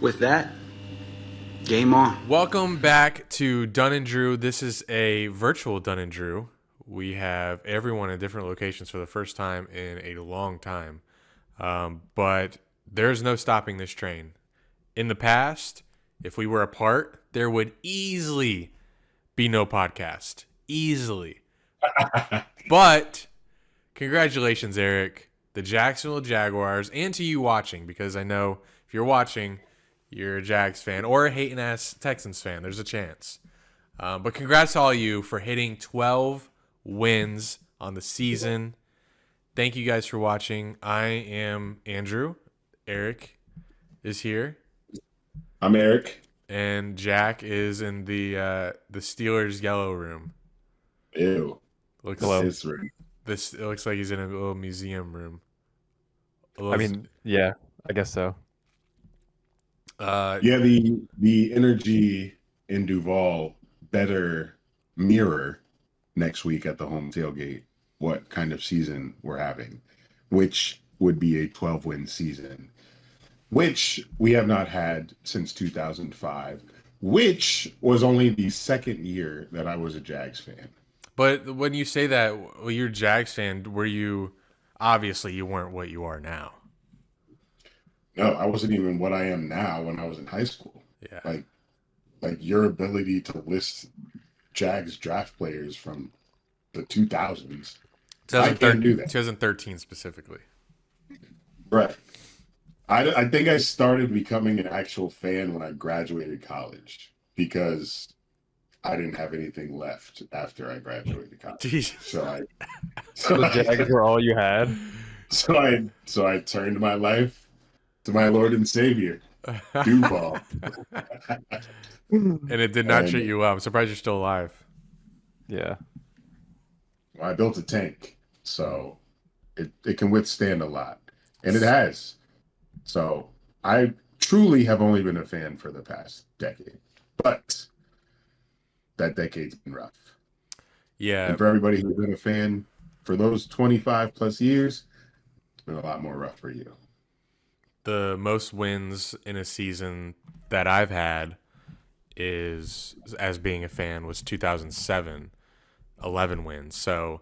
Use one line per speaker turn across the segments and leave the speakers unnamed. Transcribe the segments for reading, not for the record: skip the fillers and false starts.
With that, game on.
Welcome back to Dunn and Drew. This is a virtual Dunn and Drew. We have everyone in different locations for the first time in a long time. But there's no stopping this train. In the past, if we were apart, there would easily be no podcast. Easily. But congratulations, Eric, the Jacksonville Jaguars, and to you watching, because I know if you're watching, you're a Jags fan or a hating-ass Texans fan. There's a chance. But congrats to all of you for hitting 12 wins on the season. Thank you guys for watching. I am Andrew. Eric is here.
I'm Eric.
And Jack is in the Steelers yellow room.
Ew.
Looks
his room.
It looks like he's in a little museum room.
Yeah, I guess so.
The energy in Duval better mirror next week at the home tailgate what kind of season we're having, which would be a 12-win season, which we have not had since 2005, which was only the second year that I was a Jags fan.
But when you say that, well, you're a Jags fan, obviously you weren't what you are now.
No, I wasn't even what I am now when I was in high school.
Yeah.
Like your ability to list Jags draft players from the 2000s. I can't do that.
2013 specifically.
Right. I think I started becoming an actual fan when I graduated college because I didn't have anything left after I graduated college.
Jeez.
So
the Jags were all you had.
So I turned my life to my Lord and Savior, Duval.
And it did not treat you well. I'm surprised you're still alive.
Yeah.
Well, I built a tank, so it can withstand a lot. And it has. So I truly have only been a fan for the past decade. But that decade's been rough.
Yeah.
And for everybody who's been a fan for those 25 plus years, it's been a lot more rough for you.
The most wins in a season that I've had is, as being a fan, was 2007, 11 wins. So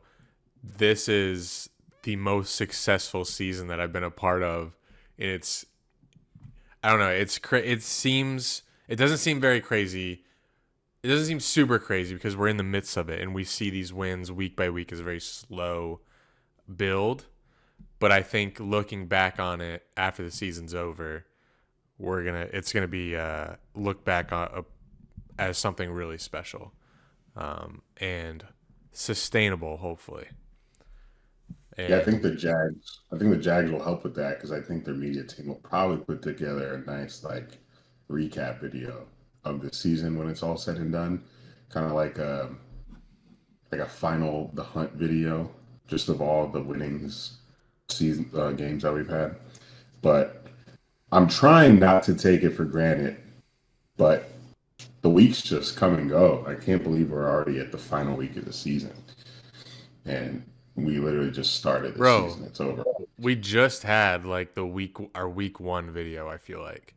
this is the most successful season that I've been a part of. And I don't know, it doesn't seem very crazy. It doesn't seem super crazy because we're in the midst of it and we see these wins week by week as a very slow build. But I think looking back on it after the season's over, it's gonna be looked back on as something really special and sustainable, hopefully.
And I think the Jags will help with that because I think their media team will probably put together a nice recap video of the season when it's all said and done, kind of like a final the hunt video, just of all the winnings season games that we've had. But I'm trying not to take it for granted, but the weeks just come and go. I can't believe we're already at the final week of the season, and we literally just started the season. It's over.
We just had our week one video. I feel like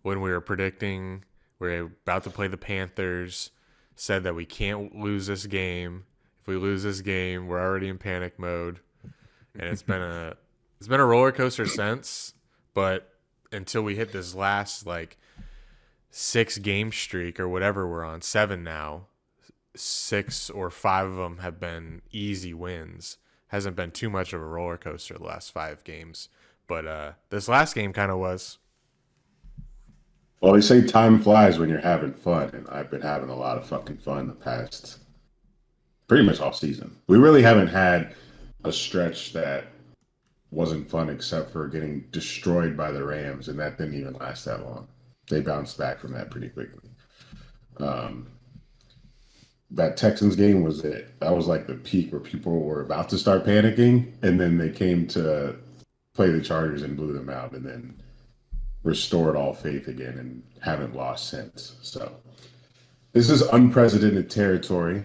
when we were predicting we're about to play the Panthers, said that we can't lose this game. If we lose this game, we're already in panic mode. And it's been a roller coaster since, but until we hit this last 6 game streak or whatever we're on, 7 now, 6 or 5 of them have been easy wins. Hasn't been too much of a roller coaster the last 5 games, but this last game kind of was.
Well, they say time flies when you're having fun, and I've been having a lot of fucking fun the past pretty much all season. We really haven't had a stretch that wasn't fun except for getting destroyed by the Rams, and that didn't even last that long. They bounced back from that pretty quickly. That Texans game was it. That was the peak where people were about to start panicking, and then they came to play the Chargers and blew them out, and then restored all faith again and haven't lost since. So this is unprecedented territory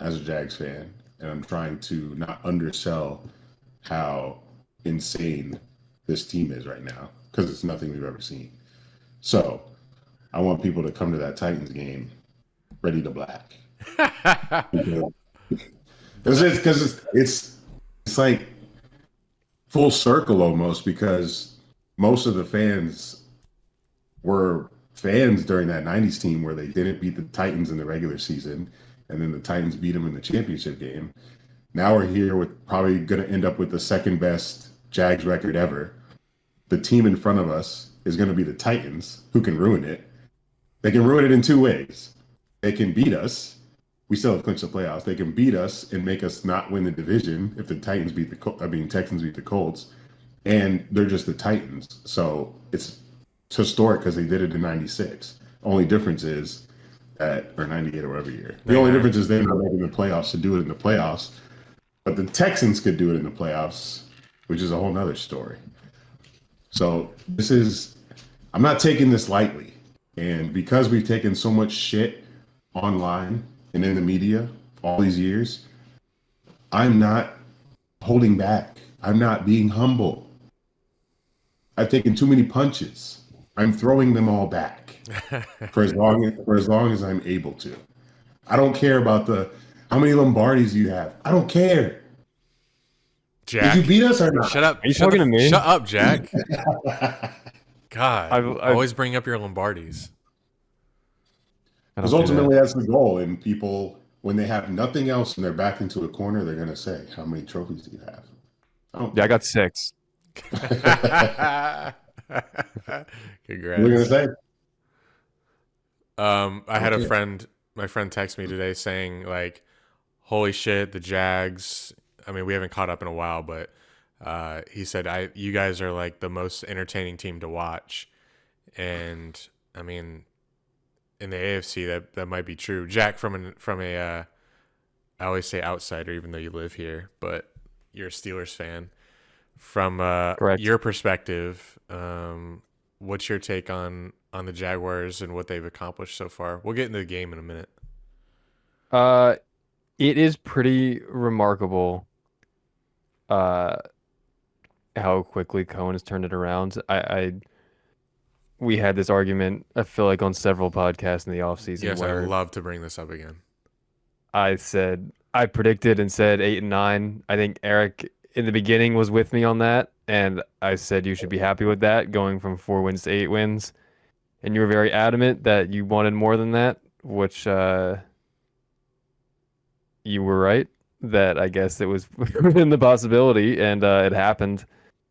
as a Jags fan. And I'm trying to not undersell how insane this team is right now because it's nothing we've ever seen. So I want people to come to that Titans game ready to black. Because it's like full circle almost, because most of the fans were fans during that 90s team where they didn't beat the Titans in the regular season, and then the Titans beat them in the championship game. Now we're here with probably going to end up with the second best Jags record ever. The team in front of us is going to be the Titans, who can ruin it. They can ruin it in two ways. They can beat us. We still have clinched the playoffs. They can beat us and make us not win the division if the Texans beat the Colts, and they're just the Titans. So it's historic because they did it in '96. Only difference is that, or '98 or whatever year. The only difference is they're not making the playoffs to do it in the playoffs, but the Texans could do it in the playoffs, which is a whole nother story. So I'm not taking this lightly, and because we've taken so much shit online and in the media all these years, I'm not holding back. I'm not being humble. I've taken too many punches. I'm throwing them all back for as long as I'm able to. I don't care about how many Lombardis you have. I don't care.
Jack,
did you beat us or not?
Shut up.
Are you talking to me?
Shut up, Jack. God,
I've
always bring up your Lombardis.
Because ultimately that's the goal. And people, when they have nothing else and they're backed into a corner, they're going to say, how many trophies do you have?
I got 6.
Congrats.
What are you going to say?
I had a friend, my friend texted me today saying, like, holy shit, the Jags. I mean, we haven't caught up in a while, but he said, you guys are like the most entertaining team to watch. And I mean, in the AFC, that might be true. Jack, from a I always say outsider, even though you live here, but you're a Steelers fan. From your perspective, what's your take on the Jaguars and what they've accomplished so far? We'll get into the game in a minute.
It is pretty remarkable how quickly Cohen has turned it around. We had this argument, I feel like, on several podcasts in the offseason.
Yes,
where
I'd love to bring this up again.
I predicted and said 8 and 9. I think Eric in the beginning was with me on that, and I said you should be happy with that, going from 4 wins to 8 wins. And you were very adamant that you wanted more than that, which you were right. That I guess it was within the possibility, and it happened.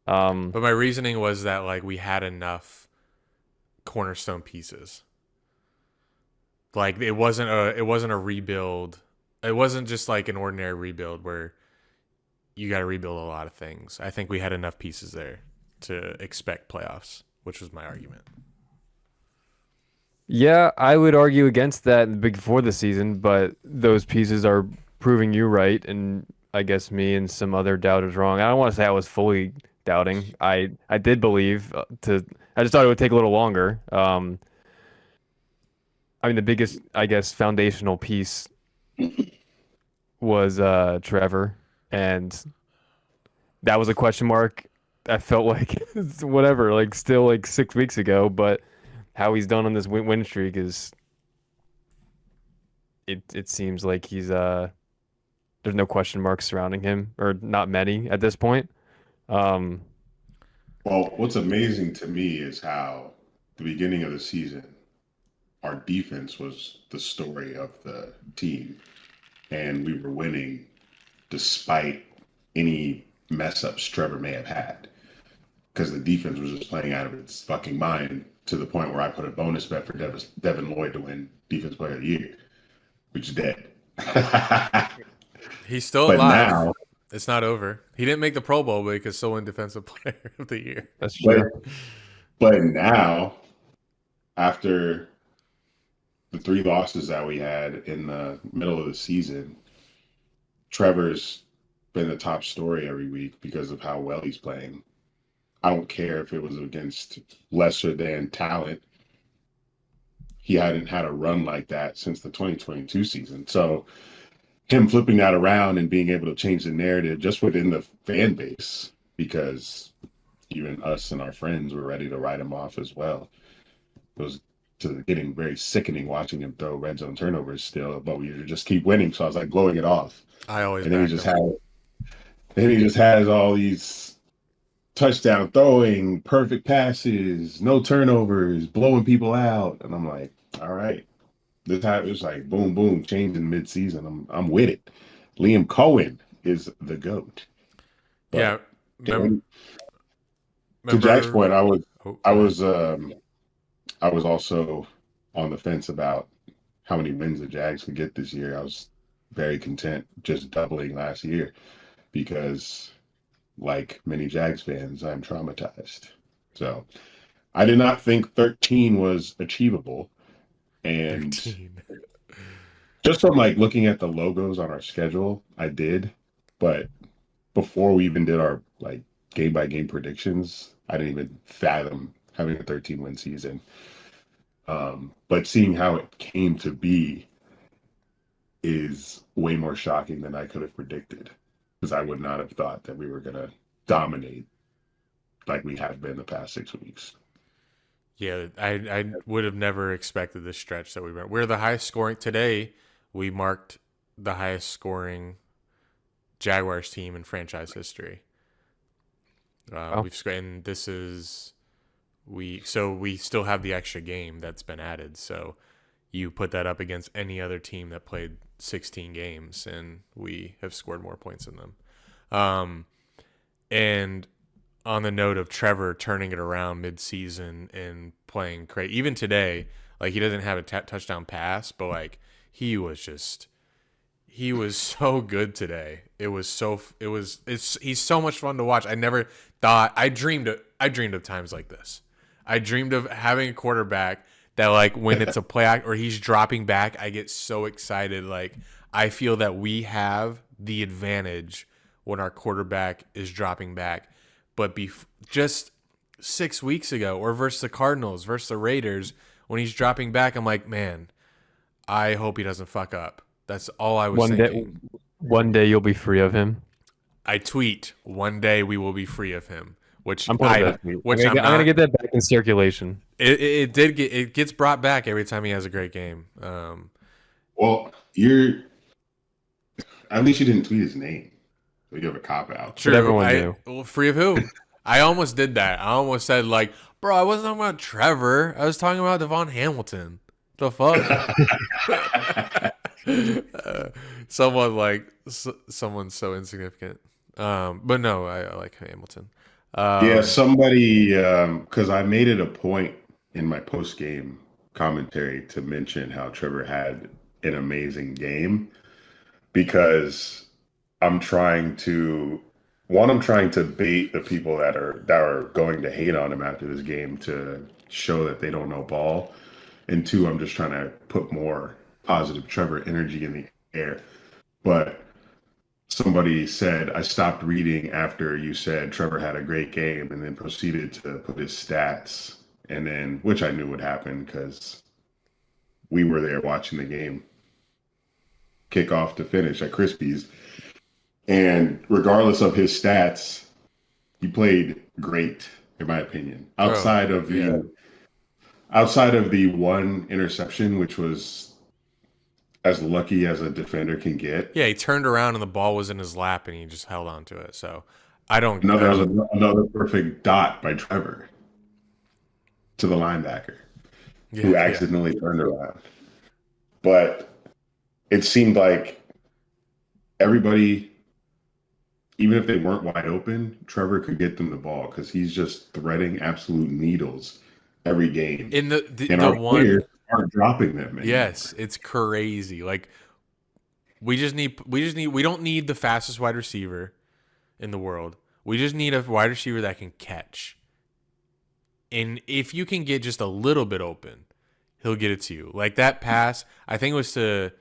But my reasoning was that, like, we had enough cornerstone pieces. Like, it wasn't a rebuild. It wasn't just like an ordinary rebuild where you got to rebuild a lot of things. I think we had enough pieces there to expect playoffs, which was my argument.
Yeah, I would argue against that before the season, but those pieces are proving you right, and I guess me and some other doubters wrong. I don't want to say I was fully doubting. I did believe I just thought it would take a little longer. I mean, the biggest, I guess, foundational piece was Trevor, and that was a question mark. I felt like whatever, like still like 6 weeks ago, but how he's done on this win streak is it seems like he's there's no question marks surrounding him, or not many at this point.
Well, what's amazing to me is how the beginning of the season, our defense was the story of the team, and we were winning despite any mess ups Trevor may have had, because the defense was just playing out of its fucking mind, to the point where I put a bonus bet for Devin Lloyd to win Defense Player of the Year, which is dead.
He's still alive. Now, it's not over. He didn't make the Pro Bowl, but he could still win Defensive Player of the Year.
That's true.
But now, after the 3 losses that we had in the middle of the season, Trevor's been the top story every week because of how well he's playing. I don't care if it was against lesser than talent. He hadn't had a run like that since the 2022 season. So him flipping that around and being able to change the narrative just within the fan base, because even us and our friends were ready to write him off as well. was getting very sickening watching him throw red zone turnovers still, but we just keep winning. So I was like blowing it off.
I always
And then
back him.
he just has all these touchdown throwing, perfect passes, no turnovers, blowing people out. And I'm like, all right. This time it was like boom, boom, changing mid-season. I'm with it. Liam Cohen is the GOAT. But
Yeah.
to Jack's point, I
go
was also on the fence about how many wins the Jags could get this year. I was very content just doubling last year because, like many Jags fans, I'm traumatized. So I did not think 13 was achievable. And
13.
just from like looking at the logos on our schedule, I did. But before we even did our like game by game predictions, I didn't even fathom having a 13-win season. But seeing how it came to be is way more shocking than I could have predicted, because I would not have thought that we were going to dominate like we have been the past 6 weeks.
Yeah, I would have never expected this stretch that we were. We're the highest scoring today. We marked the highest scoring Jaguars team in franchise history. And this is we still have the extra game that's been added. So you put that up against any other team that played 16 games, and we have scored more points than them. And on the note of Trevor turning it around mid-season and playing crazy, even today, like he doesn't have a touchdown pass, but like he was so good today. He's so much fun to watch. I dreamed of times like this. I dreamed of having a quarterback that, like, when it's a play act or he's dropping back, I get so excited. Like, I feel that we have the advantage when our quarterback is dropping back. But just 6 weeks ago, or versus the Cardinals, versus the Raiders, when he's dropping back, I'm like, man, I hope he doesn't fuck up. That's all I was thinking.
One day you'll be free of him.
I tweet, one day we will be free of him.
I'm gonna get that back in circulation.
It gets brought back every time he has a great game.
Well, at least you didn't tweet his name. So you have a cop out.
True.
But everyone knew.
Well, free of who? I almost did that. I almost said, like, bro, I wasn't talking about Trevor. I was talking about Devon Hamilton. The fuck? Someone's so insignificant. But no, I like Hamilton.
Yeah, somebody, because I made it a point in my post-game commentary to mention how Trevor had an amazing game, because I'm trying to bait the people that are going to hate on him after this game to show that they don't know ball, and two, I'm just trying to put more positive Trevor energy in the air. But somebody said, I stopped reading after you said Trevor had a great game, and then proceeded to put his stats, and then, which I knew would happen because we were there watching the game kickoff to finish at Crispy's. And regardless of his stats, he played great, in my opinion. Outside of the one interception, which was as lucky as a defender can get.
Yeah, he turned around and the ball was in his lap and he just held on to it. So I don't.
Another perfect dot by Trevor to the linebacker who accidentally turned around. But it seemed like everybody, even if they weren't wide open, Trevor could get them the ball because he's just threading absolute needles every game. Players aren't dropping them anymore.
Yes, it's crazy. Like we don't need the fastest wide receiver in the world. We just need a wide receiver that can catch. And if you can get just a little bit open, he'll get it to you. Like that pass, I think it was to,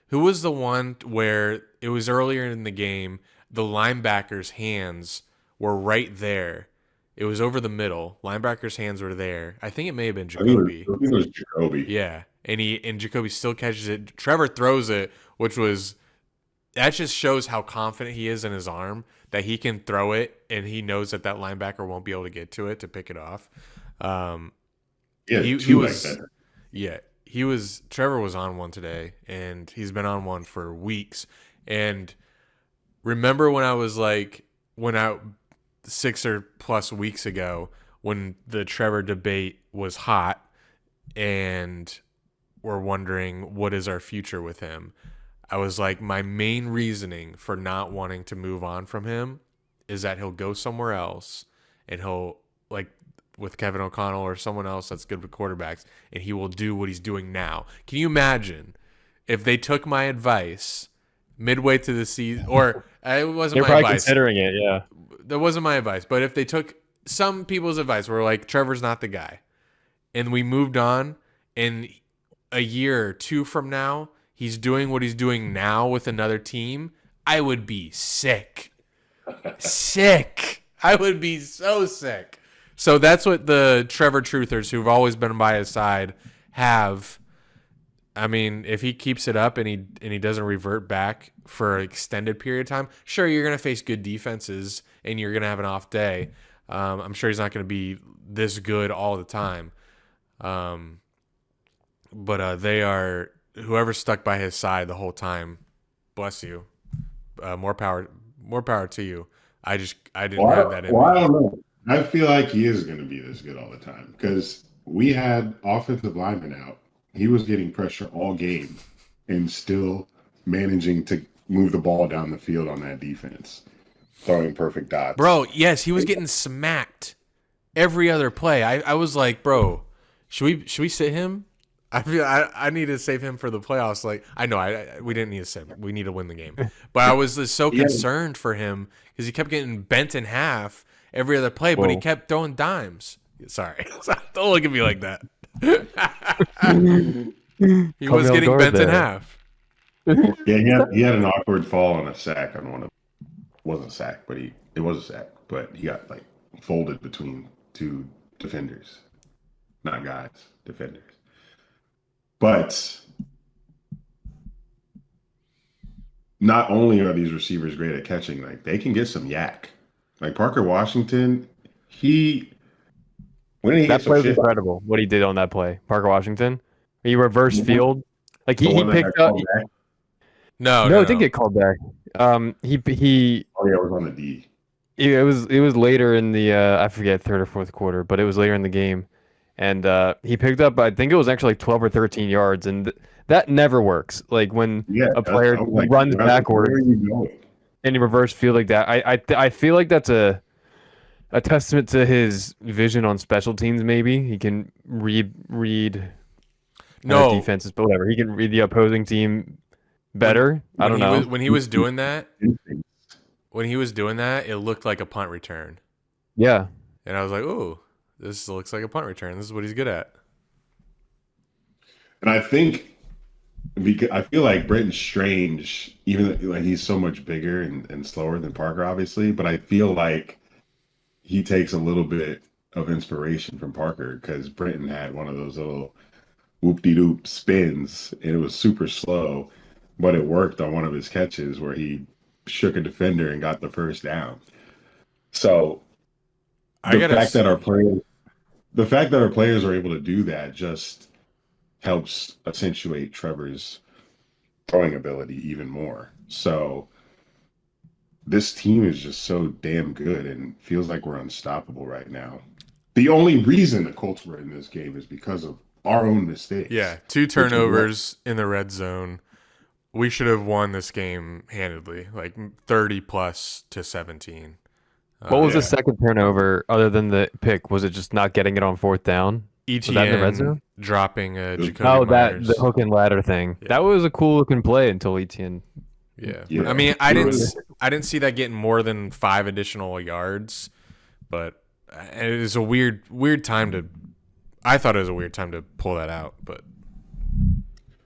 who was the one where it was earlier in the game, the linebacker's hands were right there. It was over the middle. Linebacker's hands were there. I think it may have been Jacoby.
I think it was Jacoby.
Yeah. And Jacoby still catches it. Trevor throws it, that just shows how confident he is in his arm that he can throw it and he knows that linebacker won't be able to get to it to pick it off.
Yeah,
he was
like that.
yeah, Trevor was on one today, and he's been on one for weeks. And remember when I was like, when I 6 or plus weeks ago, when the Trevor debate was hot, and we're wondering what is our future with him. I was like, my main reasoning for not wanting to move on from him is that he'll go somewhere else, and he'll, like with Kevin O'Connell or someone else that's good with quarterbacks, and he will do what he's doing now. Can you imagine if they took my advice midway through the season, or it wasn't
They're
my
probably
advice.
considering it, yeah.
That wasn't my advice, but if they took some people's advice, were like, Trevor's not the guy, and we moved on, and a year or two from now, he's doing what he's doing now with another team, I would be sick. Sick. I would be so sick. So that's what the Trevor truthers who've always been by his side have. I mean, if he keeps it up and he doesn't revert back for an extended period of time, sure, you're going to face good defenses and you're going to have an off day. I'm sure he's not going to be this good all the time. But they are, whoever's stuck by his side the whole time, bless you. More power to you. I didn't have that in me.
Well, I don't know. I feel like he is going to be this good all the time because we had offensive linemen out. He was getting pressure all game and still managing to move the ball down the field on that defense, throwing perfect dots.
Bro, yes, he was getting smacked every other play. I was like, bro, should we sit him? I need to save him for the playoffs. Like, I know we didn't need to save him. We need to win the game. But I was just so concerned for him because he kept getting bent in half every other play, but he kept throwing dimes. Sorry. Don't look at me like that. He was getting bent in half.
Yeah, he had an awkward fall on a sack on one of it wasn't a sack, but it was a sack, but he got like folded between two defenders. Not guys, defenders. But not only are these receivers great at catching, like they can get some yak. Like Parker Washington,
that play was incredible. What he did on that play, Parker Washington, he reversed field, like he picked up.
No,
it didn't get called back. He.
Oh yeah, it was on the D.
It was later in the I forget, third or fourth quarter, but it was later in the game, and he picked up, I think it was actually like 12 or 13 yards, and that never works. Like when a player runs backwards and he reverse field like that. I feel like that's a testament to his vision on special teams. Maybe he can read defenses, but whatever. He can read the opposing team better. I don't know.
When he was doing that, it looked like a punt return.
Yeah.
And I was like, "Ooh, this looks like a punt return. This is what he's good at."
And I think I feel like Brenton Strange, even though he's so much bigger and slower than Parker, obviously, but I feel like he takes a little bit of inspiration from Parker because Brenton had one of those little whoop-de-doop spins, and it was super slow, but it worked on one of his catches where he shook a defender and got the first down. So the fact that our players are able to do that just helps accentuate Trevor's throwing ability even more. So this team is just so damn good and feels like we're unstoppable right now. The only reason the Colts were in this game is because of our own mistakes.
Yeah, 2 turnovers in the red zone. We should have won this game handedly, like 30+17.
What was the second turnover other than the pick? Was it just not getting it on fourth down?
ETN
was that in the red zone?
Dropping a Jacoby Myers.
The hook and ladder thing. Yeah. That was a cool looking play until ETN.
Yeah. I mean, I didn't see that getting more than 5 additional yards, but it was a weird time to. I thought it was a weird time to pull that out, but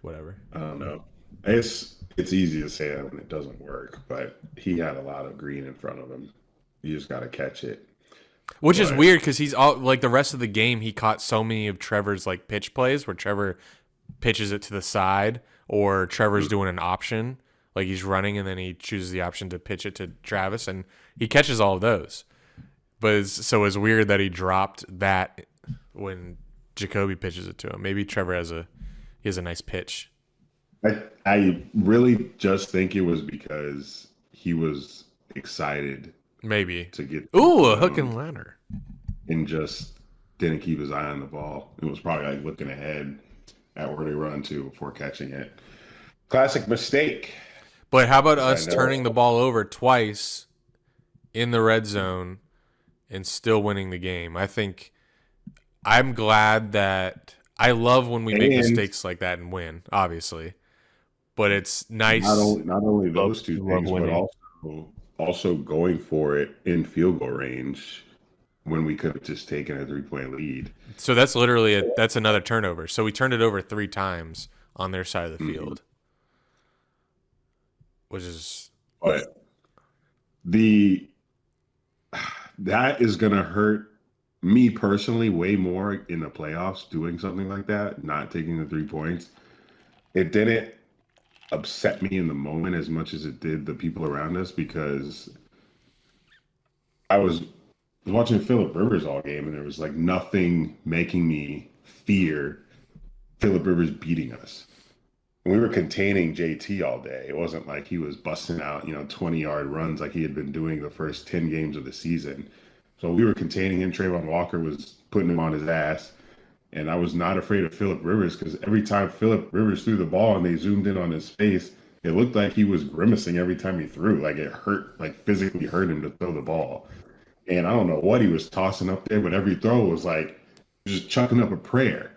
whatever.
I don't know. It's easy to say that when it doesn't work, but he had a lot of green in front of him. You just got to catch it.
Which is weird because he's all like the rest of the game. He caught so many of Trevor's like pitch plays where Trevor pitches it to the side, or Trevor's doing an option, like he's running and then he chooses the option to pitch it to Travis, and he catches all of those. But it's weird that he dropped that when Jacoby pitches it to him. Maybe Trevor has a nice pitch.
I really just think it was because he was excited
Maybe
to get
a hook and ladder,
and just didn't keep his eye on the ball. It was probably like looking ahead at where they run to before catching it. Classic mistake.
But how about us turning the ball over twice in the red zone and still winning the game? I think I'm glad that I love when we make mistakes like that and win, obviously. But it's nice.
Not only those two things, but also going for it in field goal range when we could have just taken a 3-point lead.
So that's literally that's another turnover. So we turned it over 3 times on their side of the field, which is.
But that is going to hurt me personally way more in the playoffs doing something like that, not taking the 3 points. It didn't upset me in the moment as much as it did the people around us, because I was watching Phillip Rivers all game and there was like nothing making me fear Phillip Rivers beating us. And we were containing JT all day. It wasn't like he was busting out, 20-yard runs like he had been doing the first 10 games of the season. So we were containing him. Trayvon Walker was putting him on his ass. And I was not afraid of Phillip Rivers, because every time Phillip Rivers threw the ball and they zoomed in on his face, it looked like he was grimacing every time he threw. Like it hurt, like physically hurt him to throw the ball. And I don't know what he was tossing up there, but every throw was like just chucking up a prayer.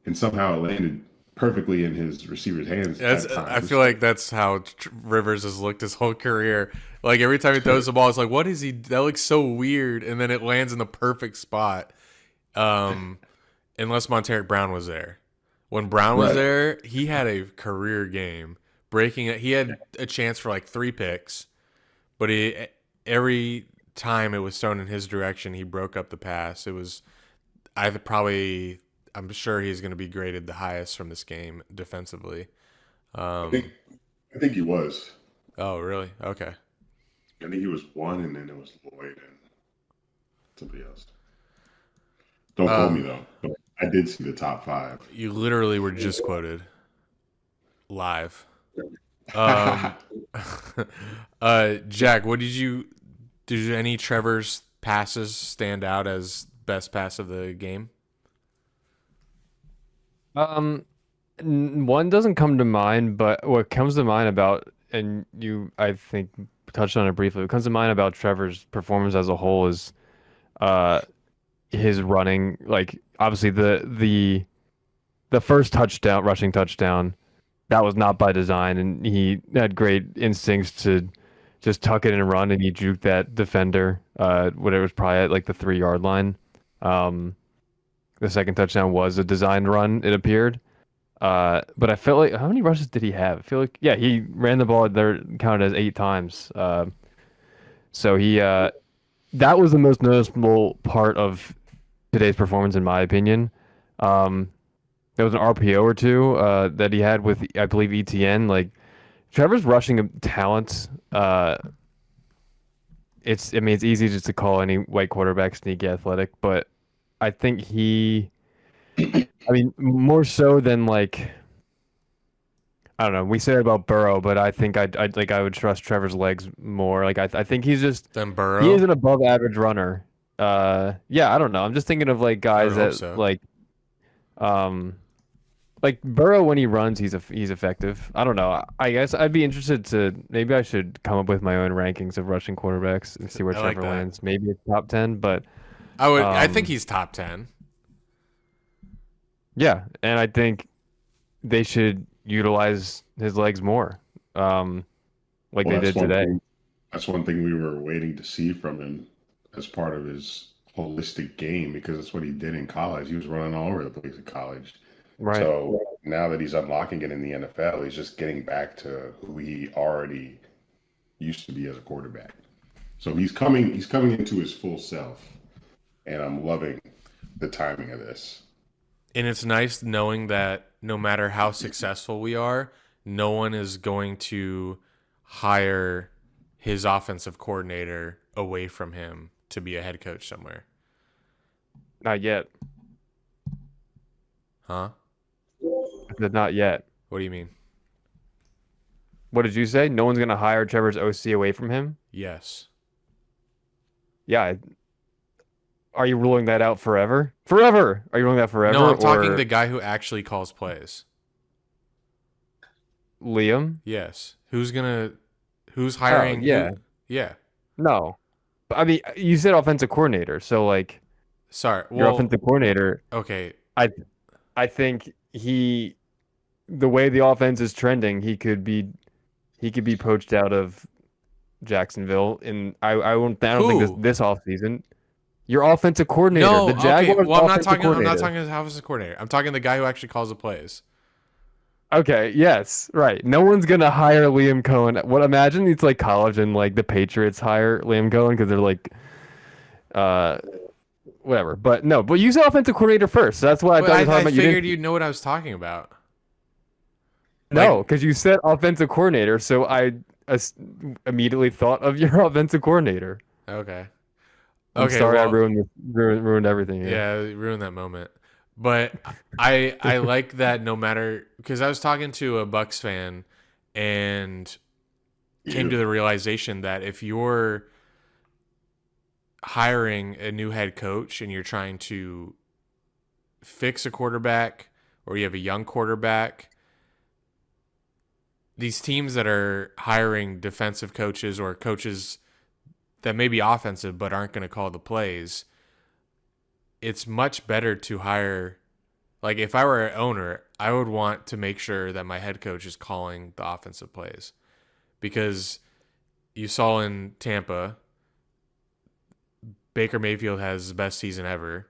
And somehow it landed perfectly in his receiver's hands.
I feel like that's how Rivers has looked his whole career. Like every time he throws the ball, it's like, what is he? That looks so weird. And then it lands in the perfect spot. Unless Monteric Brown was there. When Brown was there, he had a career game. He had a chance for like 3 picks, but every time it was thrown in his direction, he broke up the pass. I'm sure he's going to be graded the highest from this game defensively.
I think he was.
Oh, really? Okay.
I think he was 1, and then it was Lloyd and somebody else. Don't quote me though. But I did see the top 5.
You literally were just quoted live. Jack, did any Trevor's passes stand out as best pass of the game?
One doesn't come to mind, but what comes to mind about, and you, I think, touched on it briefly, what comes to mind about Trevor's performance as a whole is his running. Like, obviously the first touchdown, rushing touchdown, that was not by design, and he had great instincts to just tuck it in and run, and he juked that defender, whatever, was probably at like the 3-yard line. The second touchdown was a designed run, it appeared. But I felt like, how many rushes did he have? I feel like, yeah, he ran the ball there, counted as 8 times. So that was the most noticeable part of today's performance, in my opinion. There was an RPO or 2 that he had with, I believe, ETN. Like, Trevor's rushing talent. It's easy just to call any white quarterback sneaky athletic, but I think more so than, like, I don't know. We said it about Burrow, but I think I would trust Trevor's legs more. Like, I think he's just,
Than Burrow?
he is an above average runner. Yeah, I don't know. I'm just thinking of like guys that like Burrow, when he runs, he's effective. I don't know. I guess I'd be interested maybe I should come up with my own rankings of rushing quarterbacks and see where Trevor lands. Maybe it's top 10, but
I think he's top 10.
Yeah, and I think they should utilize his legs more, like they did today.
That's one thing we were waiting to see from him as part of his holistic game, because that's what he did in college. He was running all over the place in college.
Right.
So now that he's unlocking it in the NFL, he's just getting back to who he already used to be as a quarterback. So he's coming into his full self, and I'm loving the timing of this.
And it's nice knowing that no matter how successful we are, no one is going to hire his offensive coordinator away from him to be a head coach somewhere.
Not yet.
Huh?
I said not yet.
What do you mean?
What did you say? No one's gonna hire Trevor's OC away from him?
Yes.
Yeah. Are you ruling that out forever? Forever? Are you ruling that forever?
No, I'm talking
or
the guy who actually calls plays.
Liam?
Yes. Who's hiring?
yeah.
Yeah.
No. But, I mean, you said offensive coordinator, so like
Sorry.
your
Well,
offensive coordinator.
okay.
I think the way the offense is trending, he could be poached out of Jacksonville, and I don't think
Who?
this offseason. Your offensive coordinator,
No,
the Jaguars.
okay. Well, I'm not
offensive
talking. I'm
coordinator.
not talking as offensive coordinator. I'm talking the guy who actually calls the plays.
Okay, yes, right. No one's gonna hire Liam Cohen. What imagine it's like college and like the Patriots hire Liam Cohen because they're like, uh, whatever. But no, but you said offensive coordinator first, so that's what I
But
thought you were
I
talking about.
figured you'd know what I was talking about.
No, because you said offensive coordinator, so I immediately thought of your offensive coordinator.
Okay.
I'm
Okay.
sorry, I
Well,
ruined everything here.
yeah, it ruined that moment. But I like that no matter, because I was talking to a Bucks fan and came to the realization that if you're hiring a new head coach and you're trying to fix a quarterback or you have a young quarterback, these teams that are hiring defensive coaches or coaches that may be offensive but aren't going to call the plays, it's much better to hire, like if I were an owner, I would want to make sure that my head coach is calling the offensive plays, because you saw in Tampa, Baker Mayfield has his best season ever,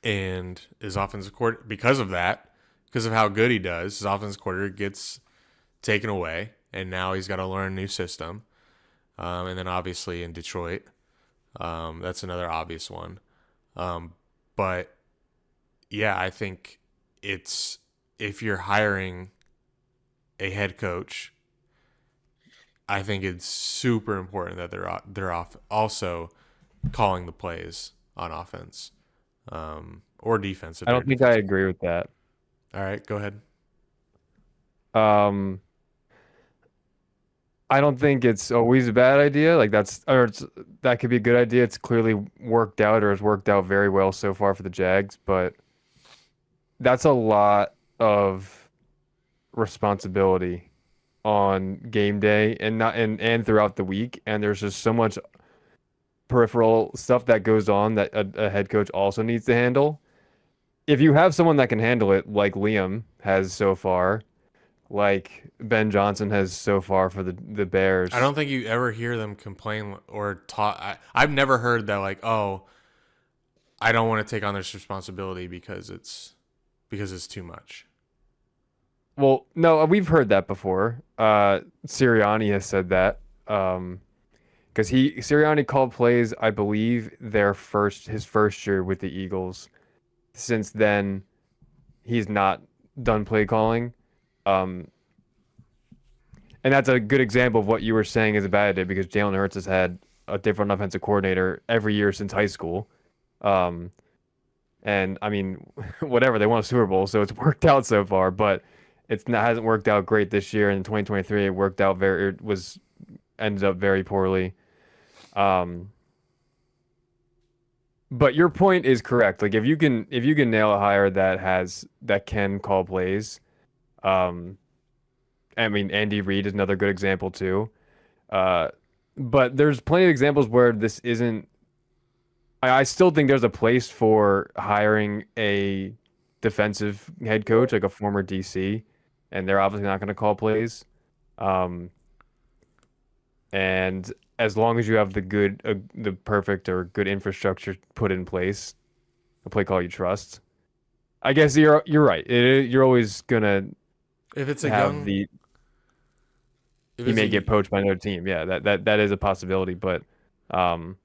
and his offensive coordinator, because of that, because of how good he does, his offensive coordinator gets taken away, and now he's got to learn a new system. And then obviously in Detroit, that's another obvious one. But yeah, I think it's, if you're hiring a head coach, I think it's super important that they're off also calling the plays on offense, or defense.
I don't think I agree with that.
All right, go ahead.
I don't think it's always a bad idea. Like that could be a good idea. It's clearly worked out or has worked out very well so far for the Jags, but that's a lot of responsibility on game day and throughout the week. And there's just so much peripheral stuff that goes on that a head coach also needs to handle. If you have someone that can handle it, like Liam has so far, like Ben Johnson has so far for the Bears.
I don't think you ever hear them complain or talk. I've never heard that, like, oh, I don't want to take on this responsibility because it's too much.
Well, no, we've heard that before. Sirianni has said that. Because Sirianni called plays, I believe, his first year with the Eagles. Since then, he's not done play calling. And that's a good example of what you were saying is a bad idea, because Jalen Hurts has had a different offensive coordinator every year since high school. And I mean, whatever, they won a Super Bowl, so it's worked out so far, but hasn't worked out great this year. In 2023, ended up very poorly. But your point is correct. Like if you can nail a hire that can call plays, I mean, Andy Reid is another good example too. But there's plenty of examples where this isn't. I still think there's a place for hiring a defensive head coach, like a former DC, and they're obviously not going to call plays. And as long as you have the perfect or good infrastructure put in place, a play call you trust, I guess you're right. You're always gonna.
If it's a
have
young,
he may get poached by another team. Yeah, that is a possibility, but I don't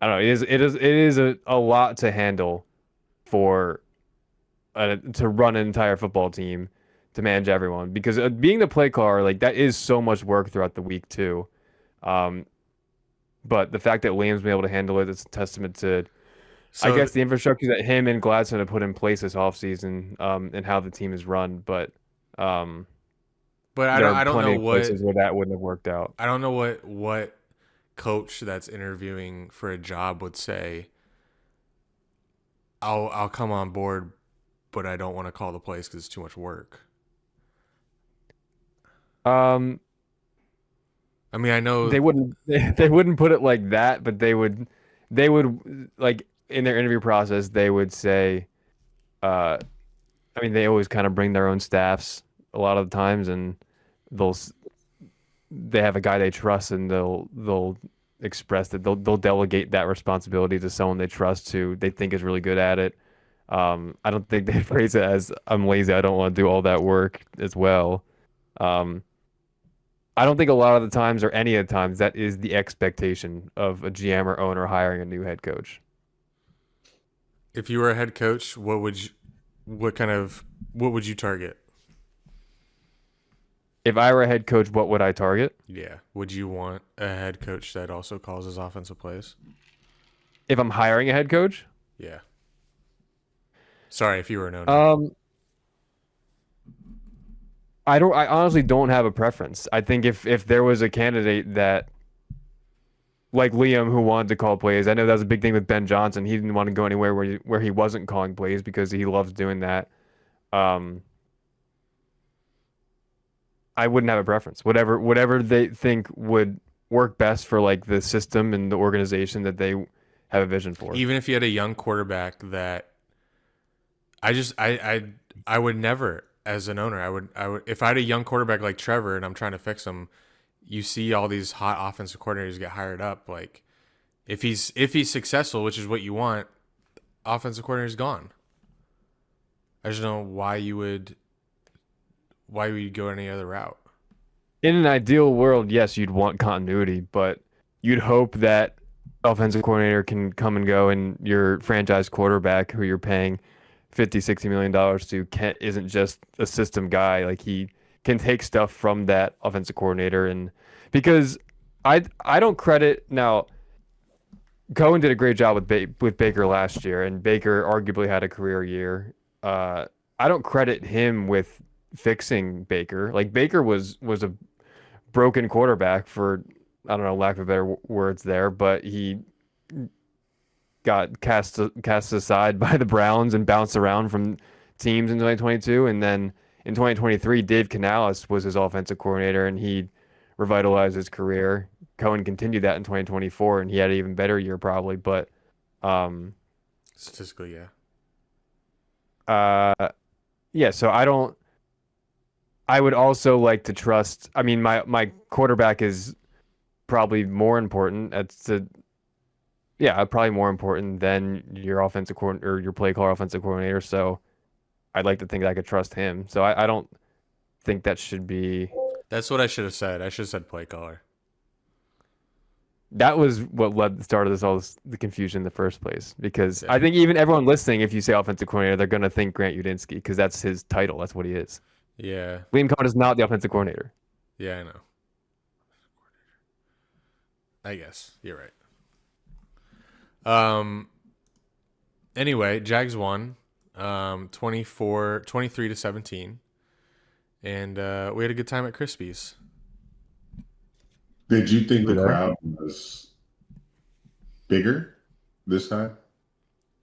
know. It is a lot to handle for to run an entire football team, to manage everyone, because being the play caller, like, that is so much work throughout the week too. But the fact that Liam's been able to handle it, it's a testament to I
So,
guess the infrastructure that him and Gladstone have put in place this offseason, and how the team is run, but um,
but
there are
I don't
plenty
know
of places where that wouldn't have worked out.
what coach that's interviewing for a job would say, I'll come on board, but I don't want to call the plays because it's too much work.
Um,
I mean, I know.
they wouldn't they wouldn't put it like that, but they would like in their interview process they would say, uh, I mean they always kind of bring their own staffs a lot of the times, and they'll s- they have a guy they trust, and they'll express that they'll delegate that responsibility to someone they trust who they think is really good at it. I don't think they phrase it as I'm lazy, I don't want to do all that work as well. Um, I don't think a lot of the times or any of the times that is the expectation of a GM or owner hiring a new head coach.
If you were a head coach, what would you target?
If I were a head coach, what would I target?
Yeah. Would you want a head coach that also calls his offensive plays?
If I'm hiring a head coach,
Yeah. Sorry, if you were an owner.
um, I honestly don't have a preference. I think if there was a candidate that like Liam who wanted to call plays, I know that was a big thing with Ben Johnson. He didn't want to go anywhere where he wasn't calling plays because he loves doing that. Um, I wouldn't have a preference. Whatever they think would work best for like the system and the organization that they have a vision for.
Even if you had a young quarterback that I would never, as an owner, I would if I had a young quarterback like Trevor and I'm trying to fix him, you see all these hot offensive coordinators get hired up. Like if he's successful, which is what you want, offensive coordinator's gone. I just don't know why you would go any other route.
In an ideal world, yes, you'd want continuity, but you'd hope that offensive coordinator can come and go, and your franchise quarterback, who you're paying $50-60 million to, isn't just a system guy. Like he can take stuff from that offensive coordinator, and because I don't credit now. Cohen did a great job with Baker last year, and Baker arguably had a career year. I don't credit him with fixing Baker. Like Baker was a broken quarterback for, I don't know, lack of better words there, but he got cast aside by the Browns and bounced around from teams in 2022, and then in 2023 Dave Canales was his offensive coordinator and he revitalized his career. Cohen continued that in 2024 and he had an even better year probably, but
statistically, yeah.
Yeah, so I would also like to trust. I mean, my quarterback is probably more important. Probably more important than your offensive coordinator or your play caller offensive coordinator. So I'd like to think that I could trust him. So I don't think that should be.
That's what I should have said. I should have said play caller.
That was what started the confusion in the first place. Because I think even everyone listening, if you say offensive coordinator, they're gonna think Grant Udinsky because that's his title. That's what he is.
Yeah.
Liam Cohen is not the offensive coordinator.
Yeah, I know. I guess you're right. Anyway, Jags won 23-17. And we had a good time at Crispy's.
Did you think the crowd was bigger this time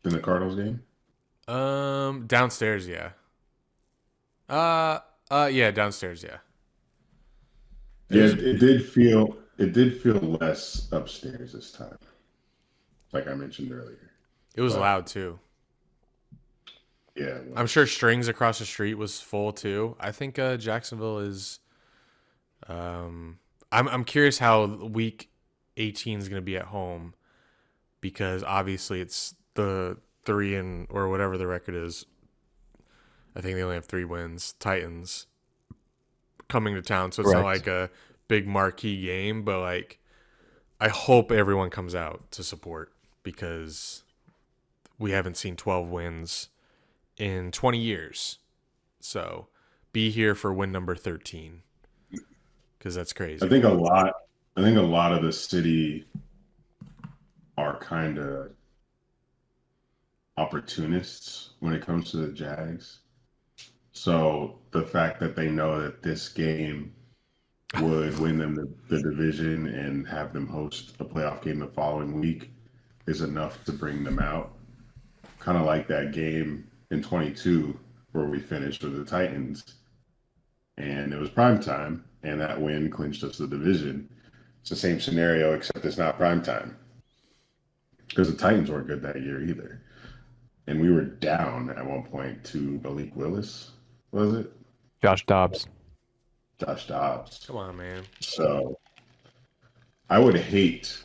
than the Cardinals game?
Downstairs, yeah. Yeah, downstairs, yeah.
It did feel less upstairs this time. Like I mentioned earlier.
It was loud too.
Yeah.
I'm sure Strings across the street was full too. I think Jacksonville is I'm curious how week 18 is going to be at home because obviously it's the 3 or whatever the record is. I think they only have 3 wins. Titans coming to town, so it's not like a big marquee game, but like I hope everyone comes out to support because we haven't seen 12 wins in 20 years. So be here for win number 13 because that's crazy.
I think a lot of the city are kind of opportunists when it comes to the Jags. So the fact that they know that this game would win them the division and have them host a playoff game the following week is enough to bring them out. Kind of like that game in 22 where we finished with the Titans. And it was prime time, and that win clinched us the division. It's the same scenario, except it's not prime time. Because the Titans weren't good that year either. And we were down at one point to Malik Willis, was it?
Josh Dobbs.
Come on, man.
So I would hate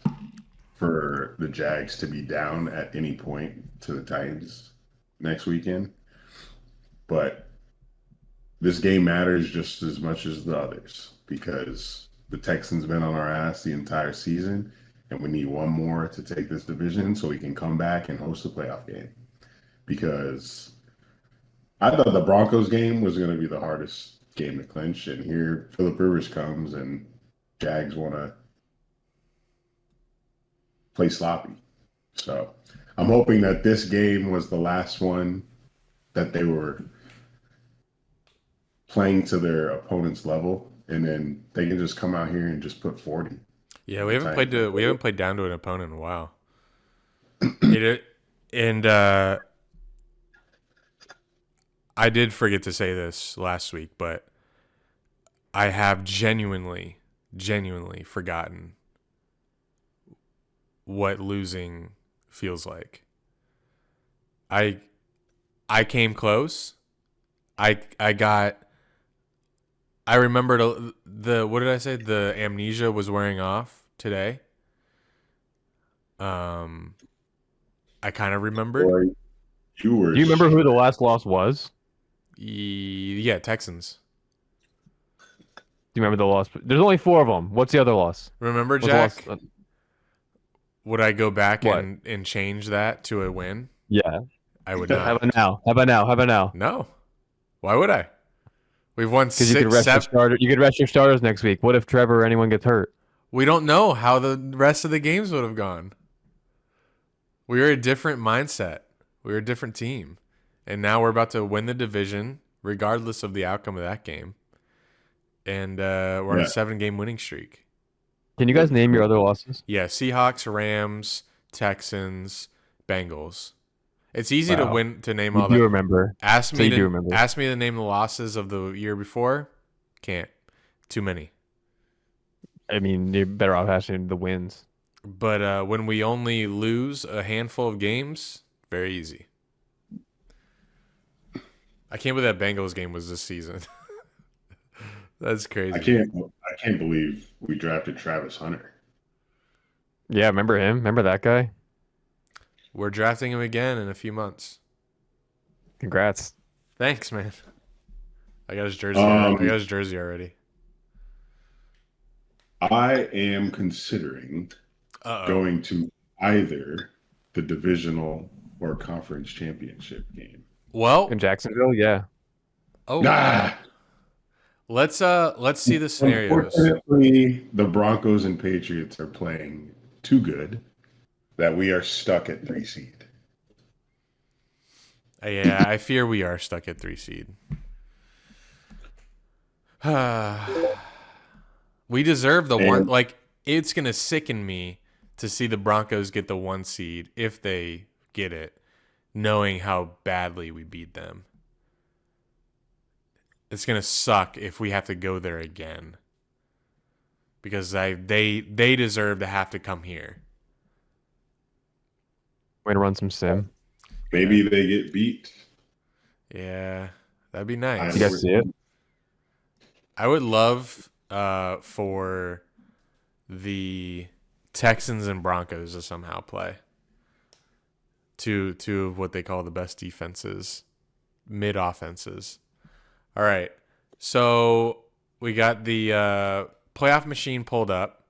for the Jags to be down at any point to the Titans next weekend. But this game matters just as much as the others because the Texans been on our ass the entire season, and we need one more to take this division so we can come back and host a playoff game. Because I thought the Broncos game was going to be the hardest game to clinch, and here Phillip Rivers comes and Jags want to play sloppy. So I'm hoping that this game was the last one that they were playing to their opponent's level, and then they can just come out here and just put 40.
Yeah, we haven't played down to an opponent in a while. I did forget to say this last week, but I have genuinely forgotten what losing feels like. I came close. I remembered what did I say? The amnesia was wearing off today. I kind of remembered.
Do you remember who the last loss was?
Yeah, Texans.
Do you remember the loss? There's only 4 of them. What's the other loss?
Remember, Jack? Would I go back and change that to a win?
Yeah.
I would not.
How about now?
No. Why would I? We've won 6,
you could rest your starter. You could rest your starters next week. What if Trevor or anyone gets hurt?
We don't know how the rest of the games would have gone. We were a different mindset. We were a different team. And now we're about to win the division, regardless of the outcome of that game. And we're on a 7-game winning streak.
Can you guys name your other losses?
Yeah, Seahawks, Rams, Texans, Bengals. It's easy to name all that.
You remember.
Ask me to name the losses of the year before. Can't. Too many.
I mean, you're better off asking the wins.
But when we only lose a handful of games, very easy. I can't believe that Bengals game was this season. That's crazy.
I can't believe we drafted Travis Hunter.
Yeah, remember him? Remember that guy?
We're drafting him again in a few months.
Congrats.
Thanks, man. I got his jersey. I got his jersey already.
I am considering going to either the divisional or conference championship game.
Well,
in Jacksonville, yeah.
Oh, let's see the scenarios.
Unfortunately, the Broncos and Patriots are playing too good that we are stuck at 3 seed.
Yeah, I fear we are stuck at 3 seed. We deserve the one. Like, it's gonna sicken me to see the Broncos get the 1 seed if they get it, knowing how badly we beat them. It's gonna suck if we have to go there again because they deserve to have to come here.
Way to run some sim.
Maybe they get beat.
Yeah, that'd be nice.
You guys see it?
I would love for the Texans and Broncos to somehow play. Two of what they call the best defenses, mid offenses. All right, so we got the playoff machine pulled up.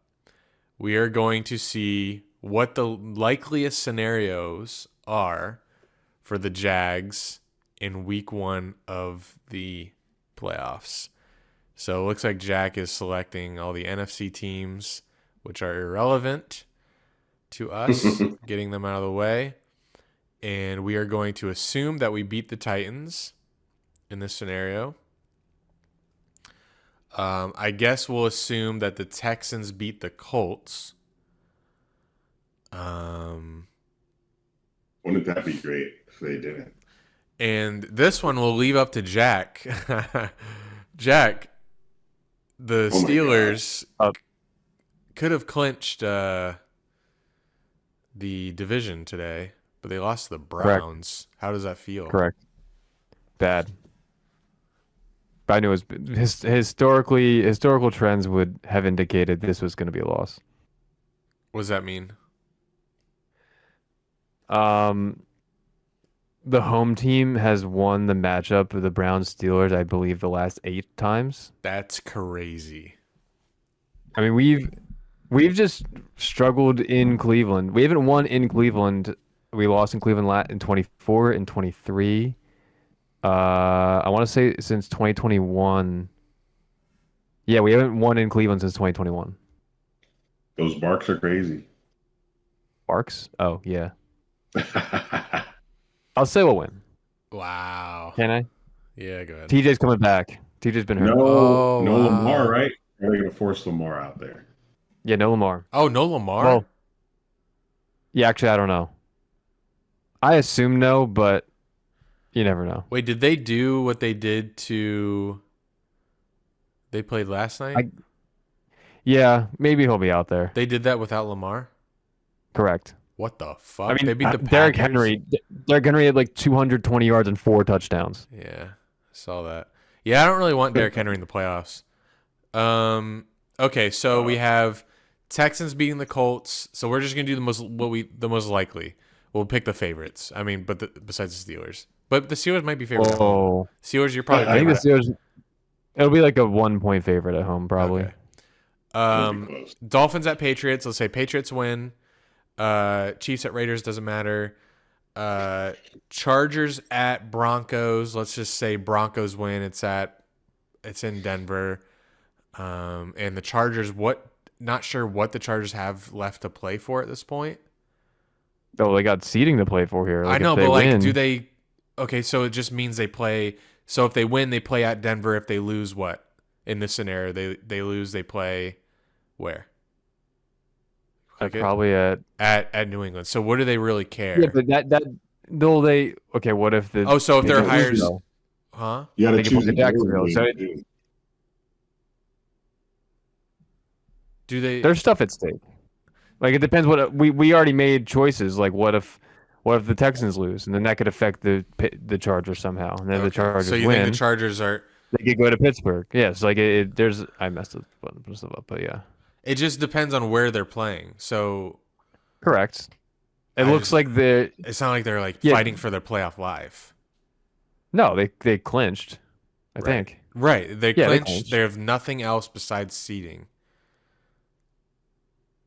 We are going to see what the likeliest scenarios are for the Jags in week 1 of the playoffs. So it looks like Jack is selecting all the NFC teams, which are irrelevant to us, getting them out of the way. and we are going to assume that we beat the Titans in this scenario. I guess we'll assume that the Texans beat the Colts.
Wouldn't that be great if they didn't?
And this one we'll leave up to Jack. Jack, the Steelers could have clinched the division today, but they lost to the Browns. Correct. How does that feel?
Correct. Bad. But I knew it was historical trends would have indicated this was going to be a loss.
What does that mean?
The home team has won the matchup of the Browns Steelers, I believe, the last 8 times.
That's crazy.
I mean, we've just struggled in Cleveland. We haven't won in Cleveland. We lost in Cleveland in 24 and 23. I want to say since 2021. Yeah, we haven't won in Cleveland since 2021.
Those barks are crazy.
Barks? Oh, yeah. I'll say we'll win.
Wow.
Can I?
Yeah, go ahead.
TJ's coming back. TJ's been hurt.
No Lamar, right? They're going to force Lamar out there.
Yeah, no Lamar.
Oh, no Lamar?
Well, yeah, actually, I don't know. I assume no, but you never know.
Wait, did they do what they did to... They played last night?
Yeah, maybe he'll be out there.
They did that without Lamar?
Correct.
What the fuck?
I mean,
they beat the
Derrick
Packers?
Derrick Henry had like 220 yards and 4 touchdowns.
Yeah, I saw that. Yeah, I don't really want Derrick Henry in the playoffs. Okay, so we have Texans beating the Colts. So we're just gonna do the most likely. We'll pick the favorites. I mean, besides the Steelers, but the Steelers might be favored at home. Steelers, you're probably.
I think the Steelers. It'll be like a 1-point favorite at home, probably.
Okay. Dolphins at Patriots. Let's say Patriots win. Chiefs at Raiders, doesn't matter. Chargers at Broncos. Let's just say Broncos win. It's in Denver. And the Chargers, not sure what the Chargers have left to play for at this point.
Oh, they got seeding to play for here.
I know, but like, do they? Okay, so it just means they play. So if they win, they play at Denver. If they lose, what? In this scenario, they lose. They play where?
Probably
at New England. So what do they really care?
Yeah, but okay. What if the?
So if they're hired, huh?
You got to choose
Jacksonville. So
do they?
There's stuff at stake. Like it depends. What we already made choices. Like what if the Texans lose, and then that could affect the Chargers somehow, and then the Chargers
So you
win.
think the Chargers are?
They could go to Pittsburgh. Yes, like there's. I messed up, but yeah.
It just depends on where they're playing. So,
correct. It looks like
it's not like they're like fighting for their playoff life.
No, they clinched. I think.
Right, they clinched. They have nothing else besides seeding.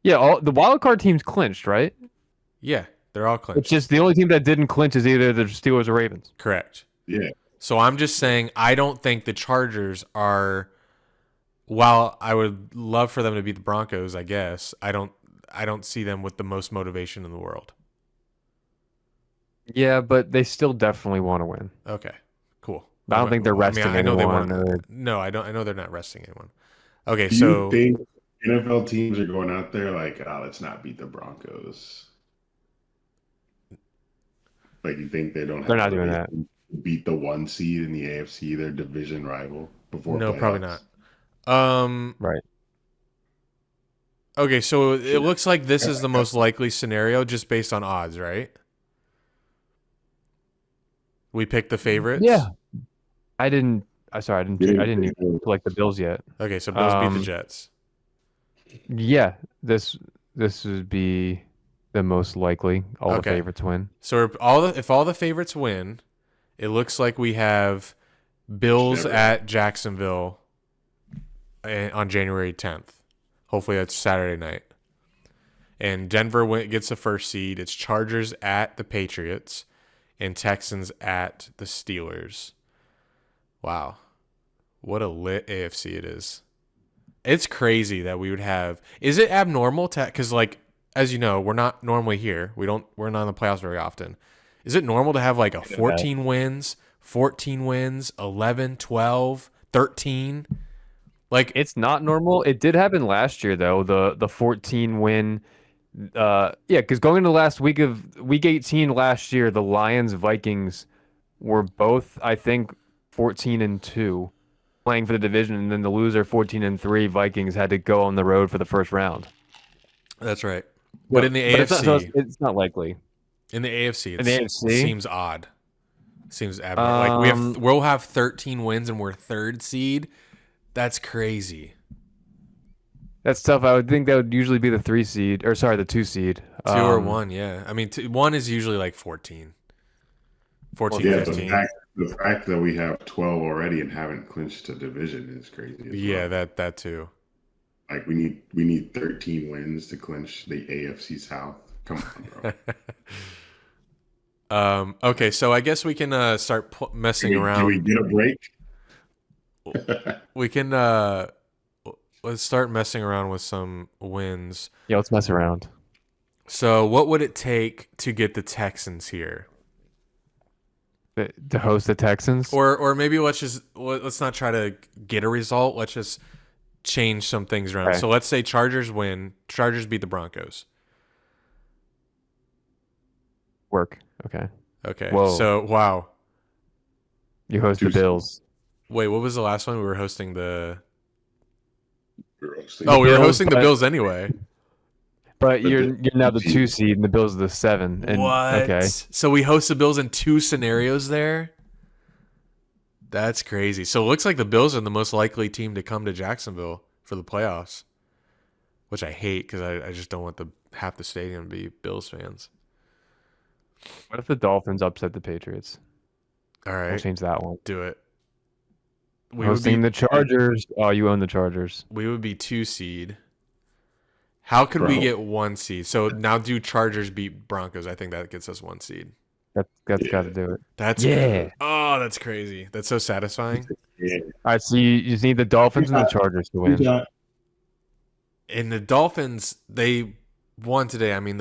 Yeah, the wild card teams clinched, right?
Yeah, they're all clinched.
It's just the only team that didn't clinch is either the Steelers or Ravens.
Correct.
Yeah.
So I'm just saying I don't think the Chargers are. While I would love for them to beat the Broncos, I guess I don't see them with the most motivation in the world.
Yeah, but they still definitely want to win.
Okay, cool.
I don't think they're resting anyone.
I know they want. No, I don't. I know they're not resting anyone. Okay,
Do you think NFL teams are going out there like, let's not beat the Broncos? Like, you think they don't?
They're not doing that.
Beat the 1 seed in the AFC, their division rival, before?
No,
playoffs?
probably not.
Right.
Okay, so it looks like this is the most likely scenario just based on odds, right? We picked the favorites.
Yeah. I didn't even select the Bills yet.
Okay, so Bills beat the Jets.
Yeah, this would be the most likely. All the favorites win.
So if all the favorites win, it looks like we have Bills at Jacksonville on January 10th. Hopefully that's Saturday night. And Denver gets the first seed. It's Chargers at the Patriots and Texans at the Steelers. Wow. What a lit AFC it is. It's crazy that we would have. Is it abnormal to, because like, as you know, we're not normally here. We're not in the playoffs very often. Is it normal to have like a 14 wins, 11, 12, 13? Like
It's not normal. It did happen last year though. The 14 win. Yeah, because going into the last week 18 last year, the Lions Vikings were both, I think, 14-2, playing for the division, and then the loser 14-3 Vikings had to go on the road for the first round.
That's right. But in the
But
AFC,
it's not likely.
in the AFC,
In the AFC?
it seems odd. Seems abnormal. Like we'll have 13 wins and we're third seed. That's crazy.
That's tough. I would think that would usually be the 3 seed, or sorry, the 2 seed.
2 or 1, yeah. I mean, 1 is usually like 14. 14,
Yeah,
15.
the fact that we have 12 already and haven't clinched a division is crazy.
Yeah, that too.
Like we need 13 wins to clinch the AFC South. Come on, bro.
Okay, so I guess we can start messing around.
Can we get a break?
We can let's start messing around with some wins.
Yeah, let's mess around.
So, what would it take to get the Texans here?
To host the Texans?
Or maybe let's not try to get a result. Let's just change some things around.
Okay.
So let's say Chargers win. Chargers beat the Broncos.
Work. Okay.
Okay.
Whoa.
So, wow.
You host the Bills.
Wait, what was the last one? We were hosting the...
We were
hosting the Bills anyway.
But you're now the 2 seed, and the Bills are the 7. And,
What?
Okay.
So we host the Bills in 2 scenarios there? That's crazy. So it looks like the Bills are the most likely team to come to Jacksonville for the playoffs, which I hate because I just don't want half the stadium to be Bills fans.
What if the Dolphins upset the Patriots?
All right.
We'll change that one.
Do it.
Hosting the Chargers. Oh, you own the Chargers.
We would be 2 seed. How could we get 1 seed? So now do Chargers beat Broncos? I think that gets us 1 seed.
That's got to do it.
That's
yeah.
Oh, that's crazy. That's so satisfying.
Yeah.
All right, so you just need the Dolphins and the Chargers to win.
And the Dolphins, they won today. I mean,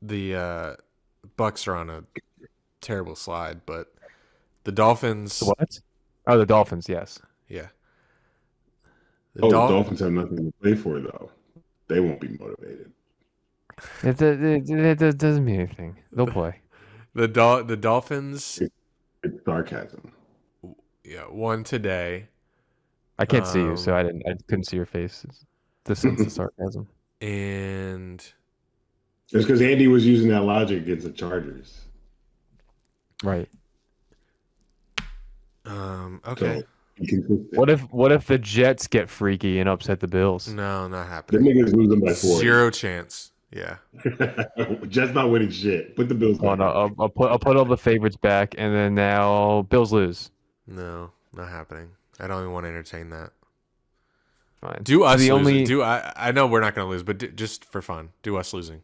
the Bucks are on a terrible slide, but the Dolphins.
What? Oh, the Dolphins. Yes.
Yeah.
The Dolphins have nothing to play for, though. They won't be motivated.
It doesn't mean anything. They'll play.
The Dolphins.
It's sarcasm.
Yeah, won today.
I can't see you, so I couldn't see your face. This is the sarcasm.
And
it's because Andy was using that logic against the Chargers.
Right.
Okay.
So,
what if the Jets get freaky and upset the Bills?
No, not
the
happening.
niggas lose them by 4.
0 chance. Yeah.
Jets not winning shit. Put the Bills
Oh,
on.
no, I'll put all the favorites back, and then now Bills lose.
No, not happening. I don't even want to entertain that.
Fine.
Do us
the
losing.
only
I know we're not going to lose, but just for fun, do us losing.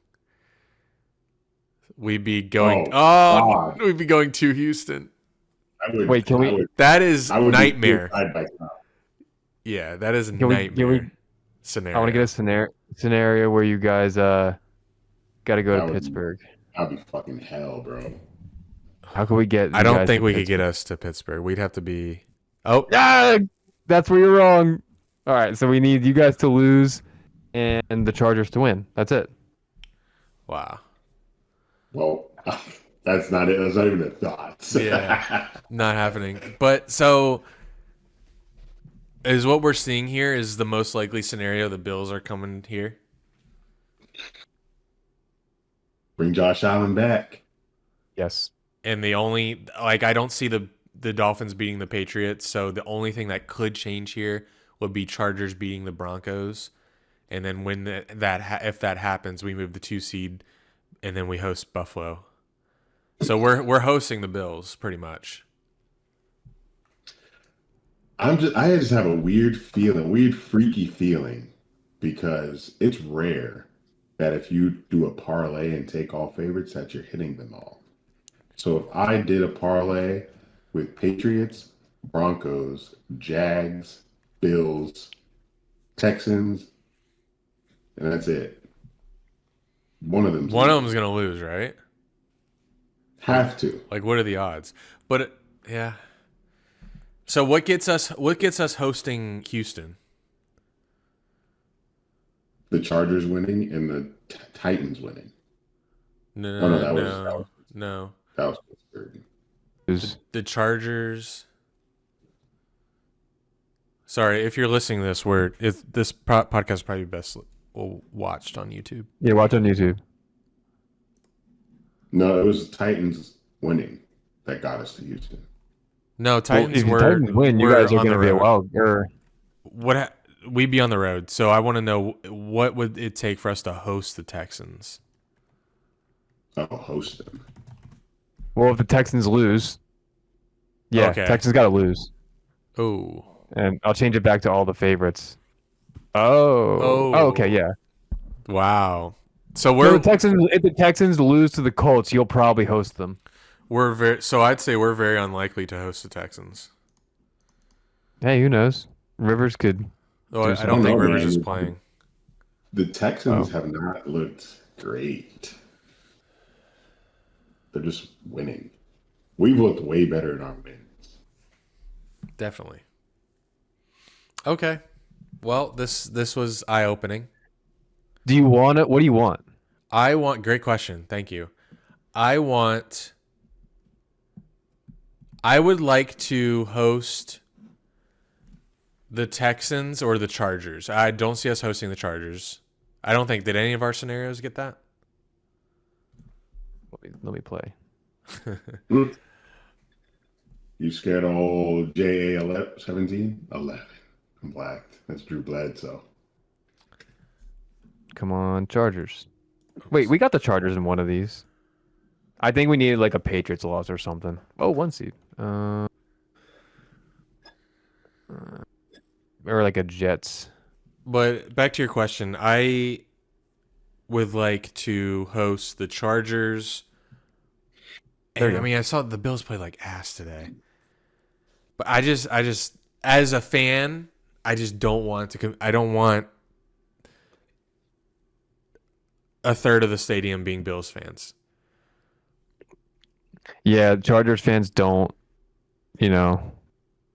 We'd be going.
God.
We'd be going to Houston.
Wait, can we?
That is nightmare.
Side by side.
Yeah, that is
Can we
scenario.
I want to get a scenario where you guys got to go to Pittsburgh.
That'd be fucking hell, bro.
How can we get?
I don't think we could get us to Pittsburgh. We'd have to be. Oh,
Ah, that's where you're wrong. All right, so we need you guys to lose and the Chargers to win. That's it.
wow.
Well, that's not it. That's not even a thought.
Yeah, not happening. But so is what we're seeing here is the most likely scenario. The Bills are coming here.
Bring Josh Allen back.
Yes.
And the only I don't see the Dolphins beating the Patriots. So the only thing that could change here would be Chargers beating the Broncos. And then when if that happens, we move the 2 seed, and then we host Buffalo. So we're hosting the Bills pretty much.
I just have a weird freaky feeling, because it's rare that if you do a parlay and take all favorites that you're hitting them all. So if I did a parlay with Patriots, Broncos, Jags, Bills, Texans, and that's it. One of them's
gonna lose, right?
Have to.
Like, what are the odds? But yeah. So what gets us hosting Houston?
The Chargers winning and the Titans winning.
No,
Oh, no, that was Pittsburgh.
The Chargers. Sorry, if you're listening to this, this podcast is probably best watched on YouTube.
Yeah, watch on YouTube.
No, it was the Titans winning that got us to Houston.
No, Titans
if Titans win, you guys are going to be a wild.
We'd be on the road, so I want to know what would it take for us to host the Texans?
Oh, host them.
Well, if the Texans lose,
Okay.
Texans got to lose.
Oh.
And I'll change it back to all the favorites. Oh, okay, yeah.
Wow. So
if the Texans lose to the Colts, you'll probably host them.
I'd say we're very unlikely to host the Texans.
Hey, who knows? Rivers could.
I don't think Rivers is playing.
The Texans have not looked great. They're just winning. We've looked way better in our wins.
Definitely. Okay. Well, this was eye-opening.
Do you want it? What do you want?
Great question. Thank you. I would like to host the Texans or the Chargers. I don't see us hosting the Chargers. I don't think. Did any of our scenarios get that?
Let me play.
You scared of old JA 17? 11. I'm black. That's Drew Bledsoe.
Come on, Chargers. Wait, we got the Chargers in one of these. I think we needed like a Patriots loss or something. Oh, 1 seed. Or like a Jets.
But back to your question, I would like to host the Chargers. And, I mean, I saw the Bills play like ass today. But I just as a fan, I just don't want to. I don't want a third of the stadium being Bills fans.
Yeah, Chargers fans don't,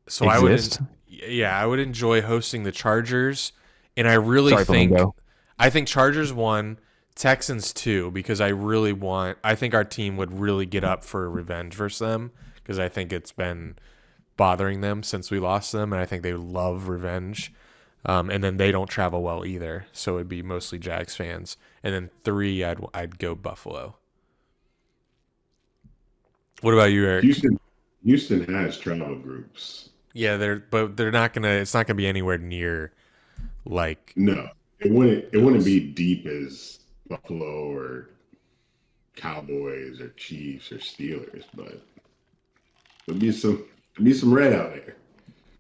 So
exist.
I would enjoy hosting the Chargers, and I really I think Chargers 1, Texans 2, because I think our team would really get up for revenge versus them, because I think it's been bothering them since we lost them, and I think they love revenge. And then they don't travel well either, so it'd be mostly Jags fans. And then 3, I'd go Buffalo. What about you, Eric?
Houston has travel groups.
Yeah, they're not gonna. It's not gonna be anywhere near like.
No, it wouldn't be deep as Buffalo or Cowboys or Chiefs or Steelers, but there'll be some red out there.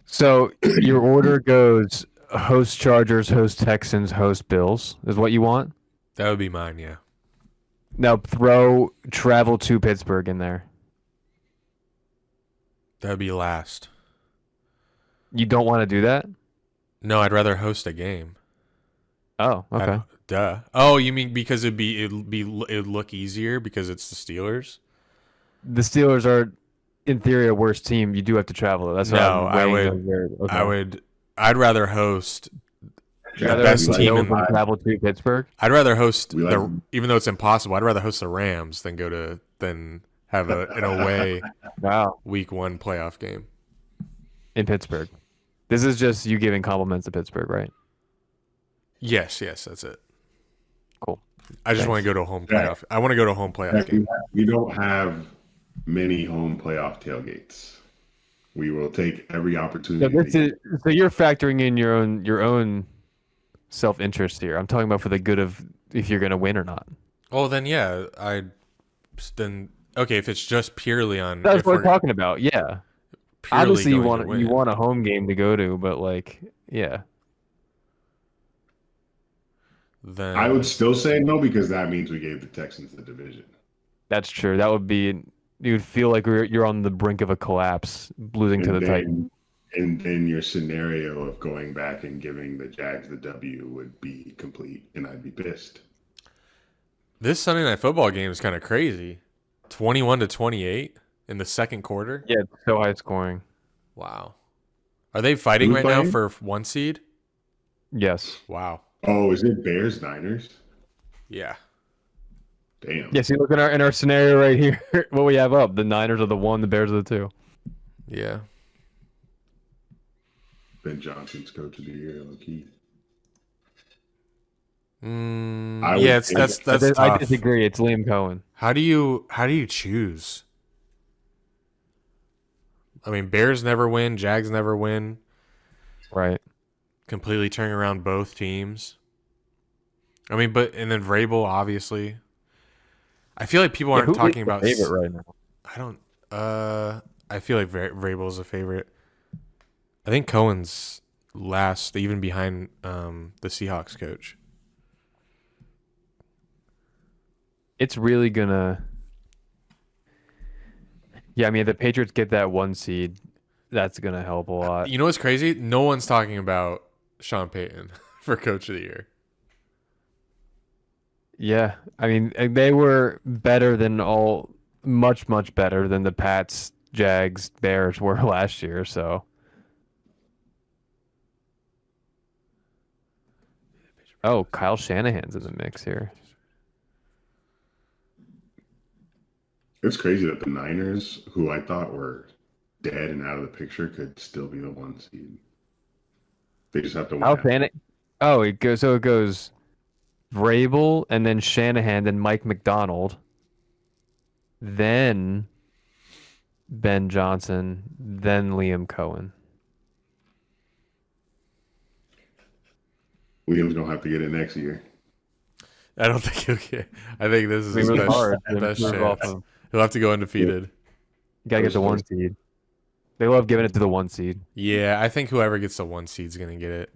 So your order goes host Chargers, host Texans, host Bills is what you want?
That would be mine, yeah.
Now throw travel to Pittsburgh in there.
That would be last.
You don't want to do that?
No, I'd rather host a game.
Oh, okay.
Duh. Oh, you mean because it'd look easier because it's the Steelers?
The Steelers are, in theory, a worse team. You do have to travel. That's
I'd rather host the best team in
travel to Pittsburgh.
I'd rather host even though it's impossible. I'd rather host the Rams than have an away week 1 playoff game
in Pittsburgh. This is just you giving compliments to Pittsburgh, right?
Yes, that's it.
Cool.
I just want to go to a home playoff. I want to go to a home playoff game.
We don't have many home playoff tailgates. We will take every opportunity.
So you're factoring in your own self-interest here. I'm talking about for the good of if you're going to win or not.
Oh, then yeah, okay. If it's just purely on,
that's what we're talking about. Yeah, obviously you want a home game to go to, but yeah.
Then I would still say no because that means we gave the Texans the division.
That's true. That would be. You'd feel like you're on the brink of a collapse, losing to the Titans.
And then your scenario of going back and giving the Jags the W would be complete, and I'd be pissed.
This Sunday Night Football game is kind of crazy. 21-28 in the second quarter.
Yeah, it's so high scoring.
Wow. Are they fighting
Who's
right now
playing?
for 1 seed?
Yes.
Wow.
Oh, is it Bears Niners?
Yeah.
Damn.
Yeah, see, look in our scenario right here. What we have up: the Niners are the 1, the Bears are the 2.
Yeah.
Ben Johnson's coach of the year, low key.
Yeah, that's
I
tough.
disagree. It's Liam Cohen.
How do you choose? I mean, Bears never win, Jags never win.
Right.
Completely turning around both teams. I mean, and then Vrabel, obviously. I feel like people aren't talking about
favorite right now.
I don't. I feel like Vrabel's a favorite. I think Cohen's last, even behind the Seahawks coach.
It's really gonna. Yeah, I mean, if the Patriots get that 1 seed, that's gonna help a lot.
You know what's crazy? No one's talking about Sean Payton for coach of the year.
Yeah, I mean, they were better than much better than the Pats, Jags, Bears were last year. So. Oh, Kyle Shanahan's in the mix here.
It's crazy that the Niners, who I thought were dead and out of the picture, could still be the 1 seed. They just have to win.
Oh, it goes Vrabel and then Shanahan, then Mike McDonald, then Ben Johnson, then Liam Cohen.
Liam's gonna have to get it next year.
I don't think he'll get. I think this is his
Really
best,
hard to
best
improve off
chance.
of.
He'll have to go undefeated.
You gotta get the 1 seed. They love giving it to the 1 seed.
Yeah, I think whoever gets the 1 seed is gonna get it.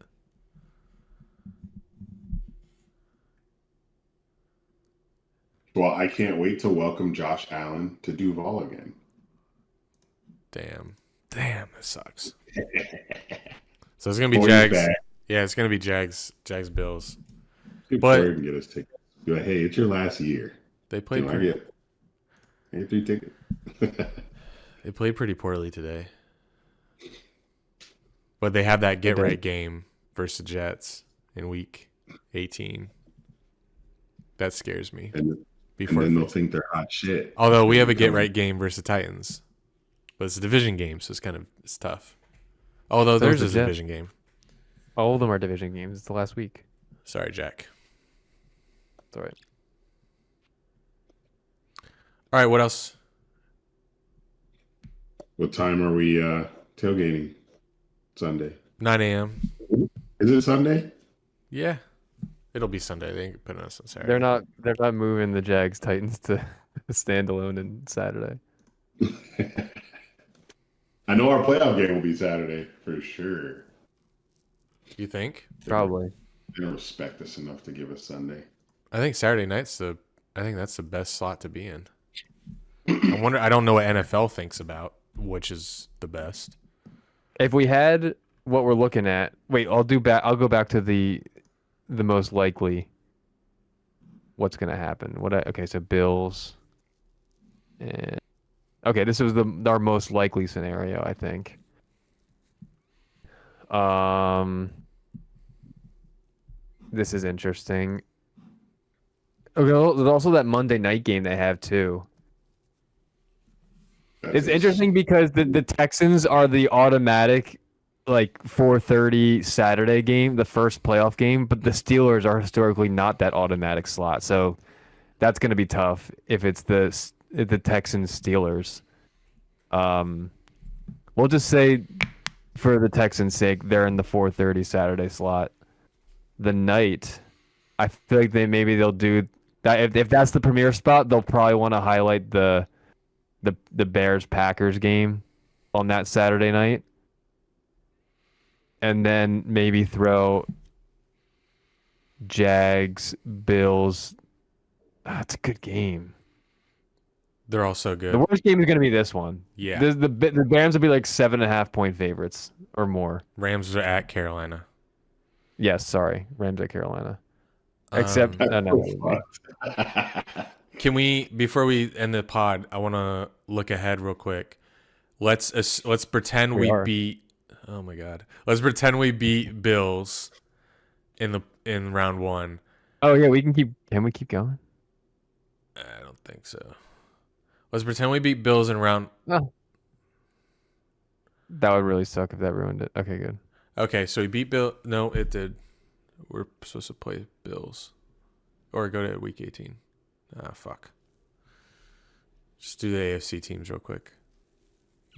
Well, I can't wait to welcome Josh Allen to Duval again.
Damn, that sucks. So it's gonna be
Boy,
Jags.
back.
Yeah, it's gonna be Jags Bills.
See if
But-
Corey can get us tickets. Be like, hey, it's your last year.
They played.
Can I get 3 tickets?
They played pretty poorly today. But they have that get right game versus the Jets in week 18. That scares me.
And
Before
then they'll think they're hot shit.
Although we have a get right game versus the Titans. But it's a division game, so it's tough. Although
So
there's
is
a
the Jets.
division game.
All of them are division games. It's the last week.
Sorry, Jack.
It's all right.
All right, what else?
What time are we tailgating Sunday?
9 a.m.
Is it Sunday?
Yeah. It'll be Sunday. They ain't putting us on Saturday.
They're not moving the Jags Titans to standalone and Saturday.
I know our playoff game will be Saturday for sure.
You think?
Probably.
They don't respect us enough to give us Sunday.
I think Saturday night's I think that's the best slot to be in. I don't know what NFL thinks about which is the best.
If we had what we're looking at, wait, I'll go back to the most likely. What's gonna happen? Okay, so Bills. And okay, this was our most likely scenario, I think. This is interesting. Okay, there's also that Monday night game they have too. It's interesting because the Texans are the automatic like 4:30 Saturday game, the first playoff game, but the Steelers are historically not that automatic slot. So that's going to be tough if it's the Texans Steelers. We'll just say for the Texans' sake, they're in the 4:30 Saturday slot. The night, I feel like they'll do that. If that's the premier spot, they'll probably want to highlight the Bears Packers game on that Saturday night, and then maybe throw Jags Bills. It's a good game.
They're all so good.
The worst game is going to be this one.
Yeah.
The Rams will be like 7.5 point favorites or more.
Rams are at Carolina.
Yes, sorry, Rams at Carolina. Except no.
Can we, before we end the pod, I want to look ahead real quick. Let's pretend we beat. Oh my God. Let's pretend we beat Bills in round 1.
Oh yeah, we can keep. Can we keep going?
I don't think so. Let's pretend we beat Bills in round.
No. That would really suck if that ruined it. Okay, good.
Okay, so we beat Bill. No, it did. We're supposed to play Bills, or go to week 18. Ah, fuck. Just do the AFC teams real quick.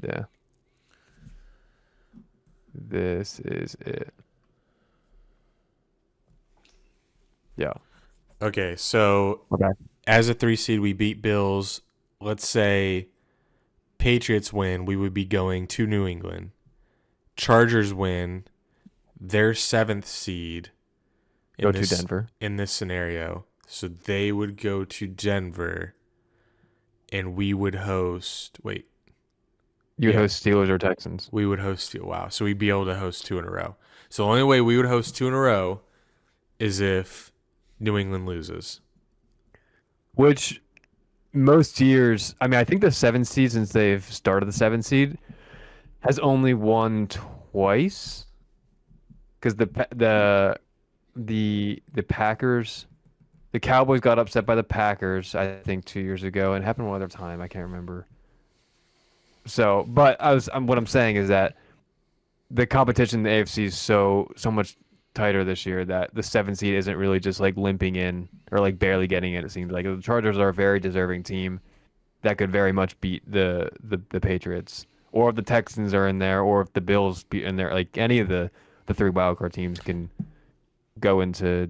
Yeah. This is it. Yeah.
Okay, so as a 3 seed, we beat Bills. Let's say Patriots win, we would be going to New England. Chargers win, their 7th seed.
Go to Denver.
In this scenario. So they would go to Denver, and we would host. Wait.
You would host Steelers or Texans.
We would host. Wow. So we'd be able to host 2 in a row. So the only way we would host 2 in a row is if New England loses.
Which most years, I mean, I think the 7 seed, since they've started the 7 seed, has only won twice. Because the Packers, the Cowboys got upset by the Packers, I think 2 years ago, and it happened one other time. I can't remember. So, but what I'm saying is that the competition in the AFC is so much tighter this year that the 7 seed isn't really just like limping in or like barely getting in. It seems like the Chargers are a very deserving team that could very much beat the Patriots, or if the Texans are in there, or if the Bills be in there. Like any of the 3 wildcard teams can go into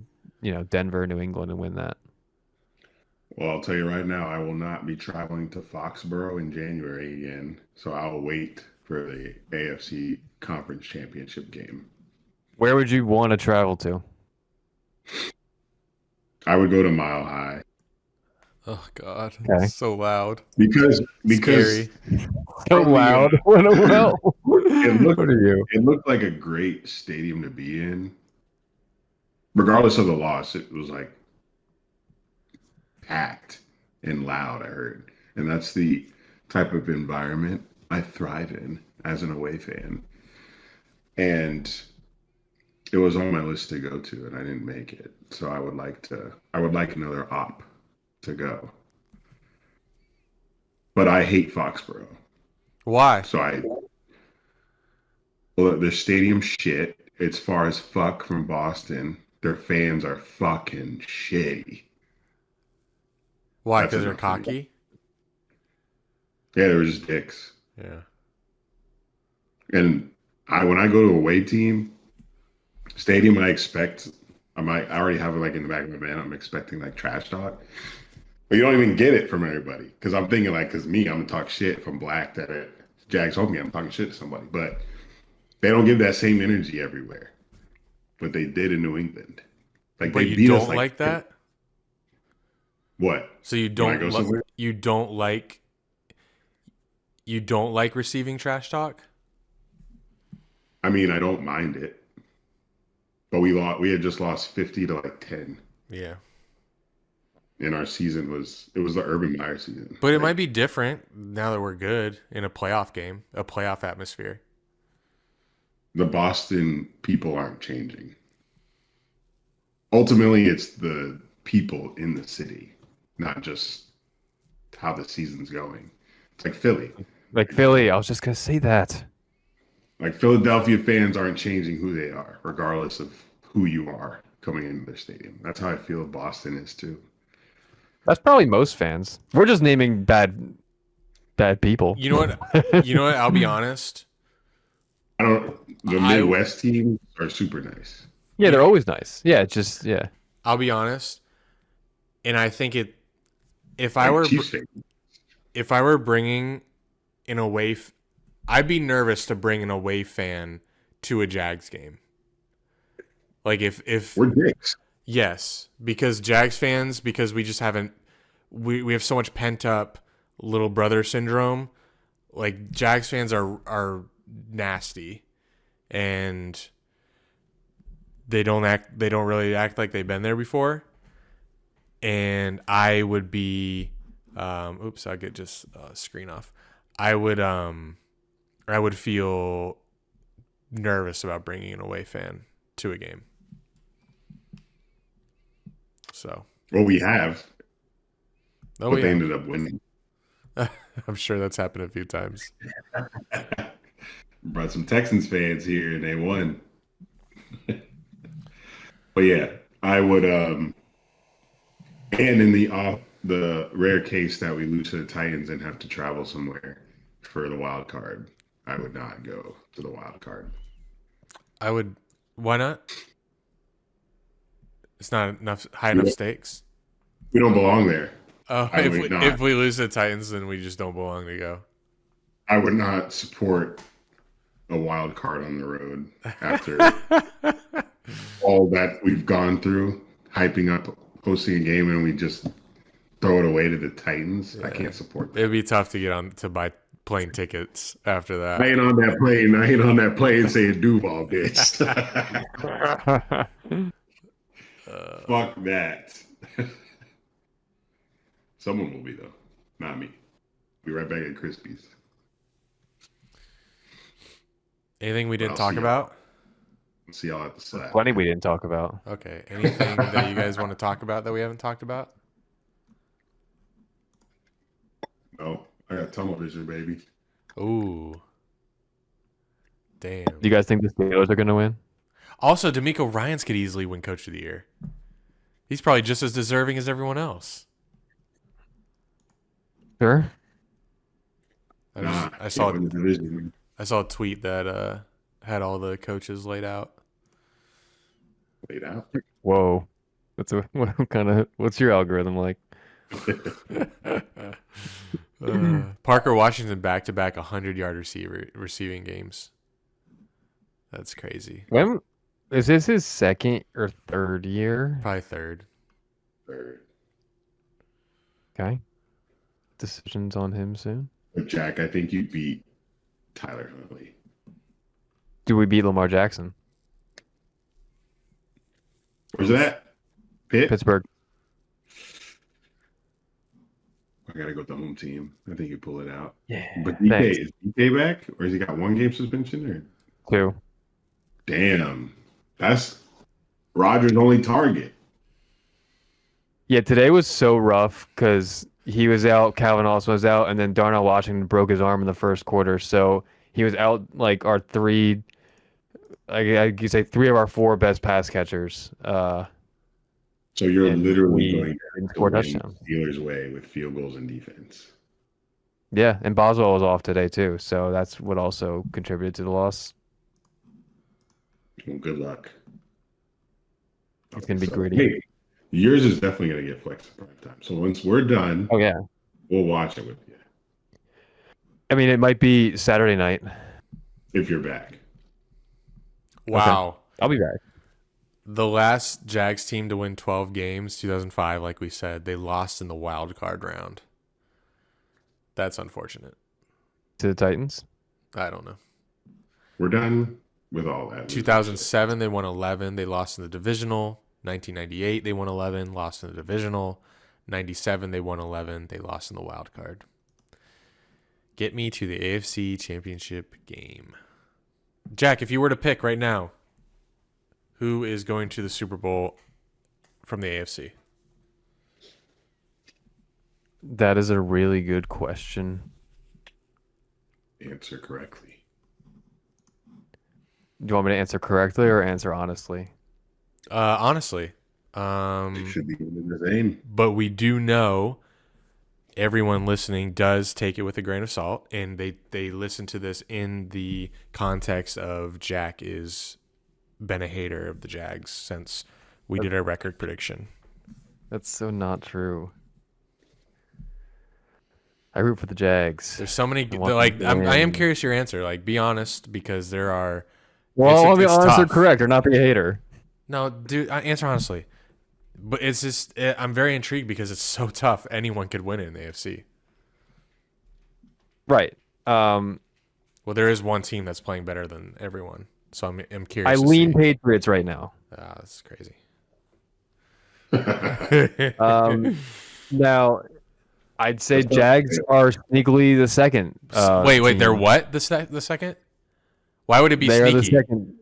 Denver, New England, and win that.
Well, I'll tell you right now, I will not be traveling to Foxborough in January again, so I'll wait for the AFC Conference Championship game.
Where would you want to travel to?
I would go to Mile High.
Oh God,
okay.
So loud.
Because
scary.
So loud. What a well.
It looked like a great stadium to be in. Regardless of the loss, it was like packed and loud, I heard. And that's the type of environment I thrive in as an away fan. And it was on my list to go to, and I didn't make it. So I would like another op to go. But I hate Foxborough.
Why?
Well, their stadium shit. It's far as fuck from Boston. Their fans are fucking shitty.
Why? Because they're cocky?
Yeah, they were just dicks.
Yeah.
And when I go to a away team stadium, I already have it like in the back of my mind. I'm expecting like trash talk. But you don't even get it from everybody. Because I'm thinking like, I'm gonna talk shit if I'm black that it Jags home me. I'm talking shit to somebody. But they don't give that same energy everywhere. But they did in New England. Like,
but you don't like that?
What?
So you don't like receiving trash talk?
I mean, I don't mind it. But we had just lost 50 to like 10.
Yeah.
And our season was the Urban Meyer season.
But it might be different now that we're good in a playoff game, a playoff atmosphere.
The Boston people aren't changing. Ultimately, it's the people in the city, not just how the season's going. It's like Philly.
I was just going to say that.
Like Philadelphia fans aren't changing who they are, regardless of who you are coming into their stadium. That's how I feel Boston is too.
That's probably most fans. We're just naming bad people.
You know what? I'll be honest.
The Midwest teams are super nice.
Yeah, they're always nice. Yeah, yeah.
I'll be honest. And I think if I were bringing an away, I'd be nervous to bring an away fan to a Jags game. Like if
we're dicks.
Yes, because Jags fans, because we just haven't, we have so much pent up little brother syndrome. Like Jags fans are nasty, and they don't really act like they've been there before. and I would be, oops, I could just screen off. I would feel nervous about bringing an away fan to a game. So.
Well, we have.
Oh,
but
yeah.
they ended up winning.
I'm sure that's happened a few times.
Brought some Texans fans here and they won. But yeah, I would and in the rare case that we lose to the Titans and have to travel somewhere for the wild card, I would not go to the wild card.
I would. Why not? It's not high enough stakes.
We don't belong there.
Oh, if we lose to the Titans, then we just don't belong to go.
I would not support a wild card on the road after all that we've gone through, hyping up hosting a game, and we just throw it away to the Titans. Yeah. I can't support that.
It'd be tough to get on to buy plane tickets after that.
I ain't on that plane saying Duval, bitch. Fuck that. Someone will be, though. Not me. Be right back at Crispy's.
Anything we didn't talk about?
I'll see y'all at the slab.
Plenty we didn't talk about.
Okay. Anything that you guys want to talk about that we haven't talked about?
No. I got tunnel vision, baby.
Ooh. Damn.
Do you guys think the Steelers are going to win?
Also, D'Amico Ryans could easily win Coach of the Year. He's probably just as deserving as everyone else.
Sure.
I saw a tweet that had all the coaches laid out.
Laid out?
Whoa. What's your algorithm like?
Parker Washington back-to-back 100-yard receiving games. That's crazy.
When is this his second or third year?
Probably third.
Okay. Decisions on him soon.
But Jack, I think you beat Tyler Huntley.
Do we beat Lamar Jackson?
Where's that?
Pittsburgh.
I gotta go with the home team. I think you pull it out.
Yeah.
But is DK back, or has he got one game suspension? Or
2?
Damn, that's Rodgers' only target.
Yeah, today was so rough because he was out, Calvin Austin was out, and then Darnell Washington broke his arm in the first quarter. So he was out like our three, I could say 3 of our 4 best pass catchers.
So you're literally going
to score touchdowns
Steelers' way with field goals and defense.
Yeah, and Boswell was off today too, so that's what also contributed to the loss.
Well, good luck.
It's gonna be gritty.
Hey, yours is definitely gonna get flexed at prime time. So once we're done, we'll watch it with you.
I mean, it might be Saturday night
if you're back.
Wow,
okay. I'll be back.
The last Jags team to win 12 games, 2005, like we said, they lost in the wild card round. That's unfortunate.
To the Titans?
I don't know.
We're done with all that.
2007, they won 11. They lost in the divisional. 1998, they won 11, lost in the divisional. 97, they won 11. They lost in the wild card. Get me to the AFC Championship game. Jack, if you were to pick right now, who is going to the Super Bowl from the AFC?
That is a really good question.
Answer correctly.
Do you want me to answer correctly or answer honestly?
Honestly.
It should be the same.
But we do know everyone listening does take it with a grain of salt, and they listen to this in the context of Jack is been a hater of the Jags since we did our record prediction.
That's so not true. I root for the Jags.
There's so many I am curious your answer. Like, be honest, because there are.
Well, I'll be honest or correct, or not be a hater.
No, dude, answer honestly. But it's just I'm very intrigued because it's so tough. Anyone could win it in the AFC.
Right.
Well, there is one team that's playing better than everyone. So I'm curious.
I lean Patriots right now.
That's crazy.
Now, I'd say Jags are sneakily the second.
Wait,
team.
they're what? The second? Why would it be
They
sneaky?
are the second.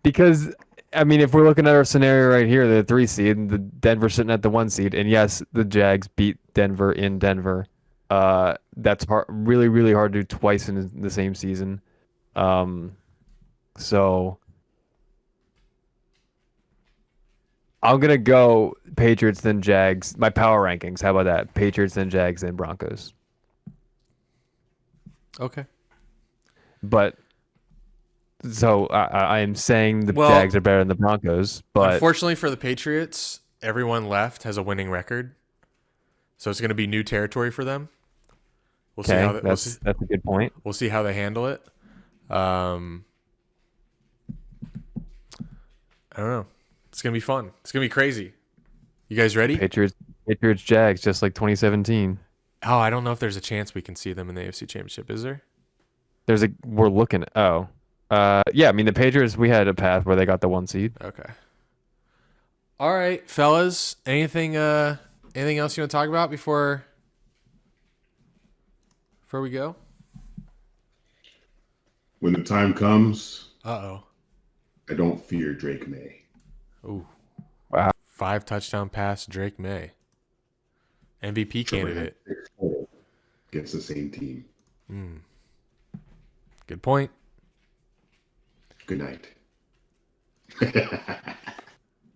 Because, I mean, if we're looking at our scenario right here, the 3 seed, the Denver sitting at the 1 seed, and yes, the Jags beat Denver in Denver. That's really, really hard to do twice in the same season. So I'm gonna go Patriots then Jags. My power rankings. How about that? Patriots then Jags then Broncos.
Okay.
But so I am saying the Jags are better than the Broncos. But
unfortunately for the Patriots, everyone left has a winning record, so it's going to be new territory for them. We'll see how
that's a good point.
We'll see how they handle it. I don't know. It's going to be fun. It's going to be crazy. You guys ready?
Patriots Jags, just like 2017.
Oh, I don't know if there's a chance we can see them in the AFC Championship. Is there?
We're looking. Yeah. I mean, the Patriots. We had a path where they got the 1 seed.
Okay. All right, fellas. Anything else you want to talk about before we go?
When the time comes,
I
don't fear Drake May.
Ooh.
Wow.
5 touchdown pass, Drake May. MVP candidate.
Against the same team.
Good point.
Good night.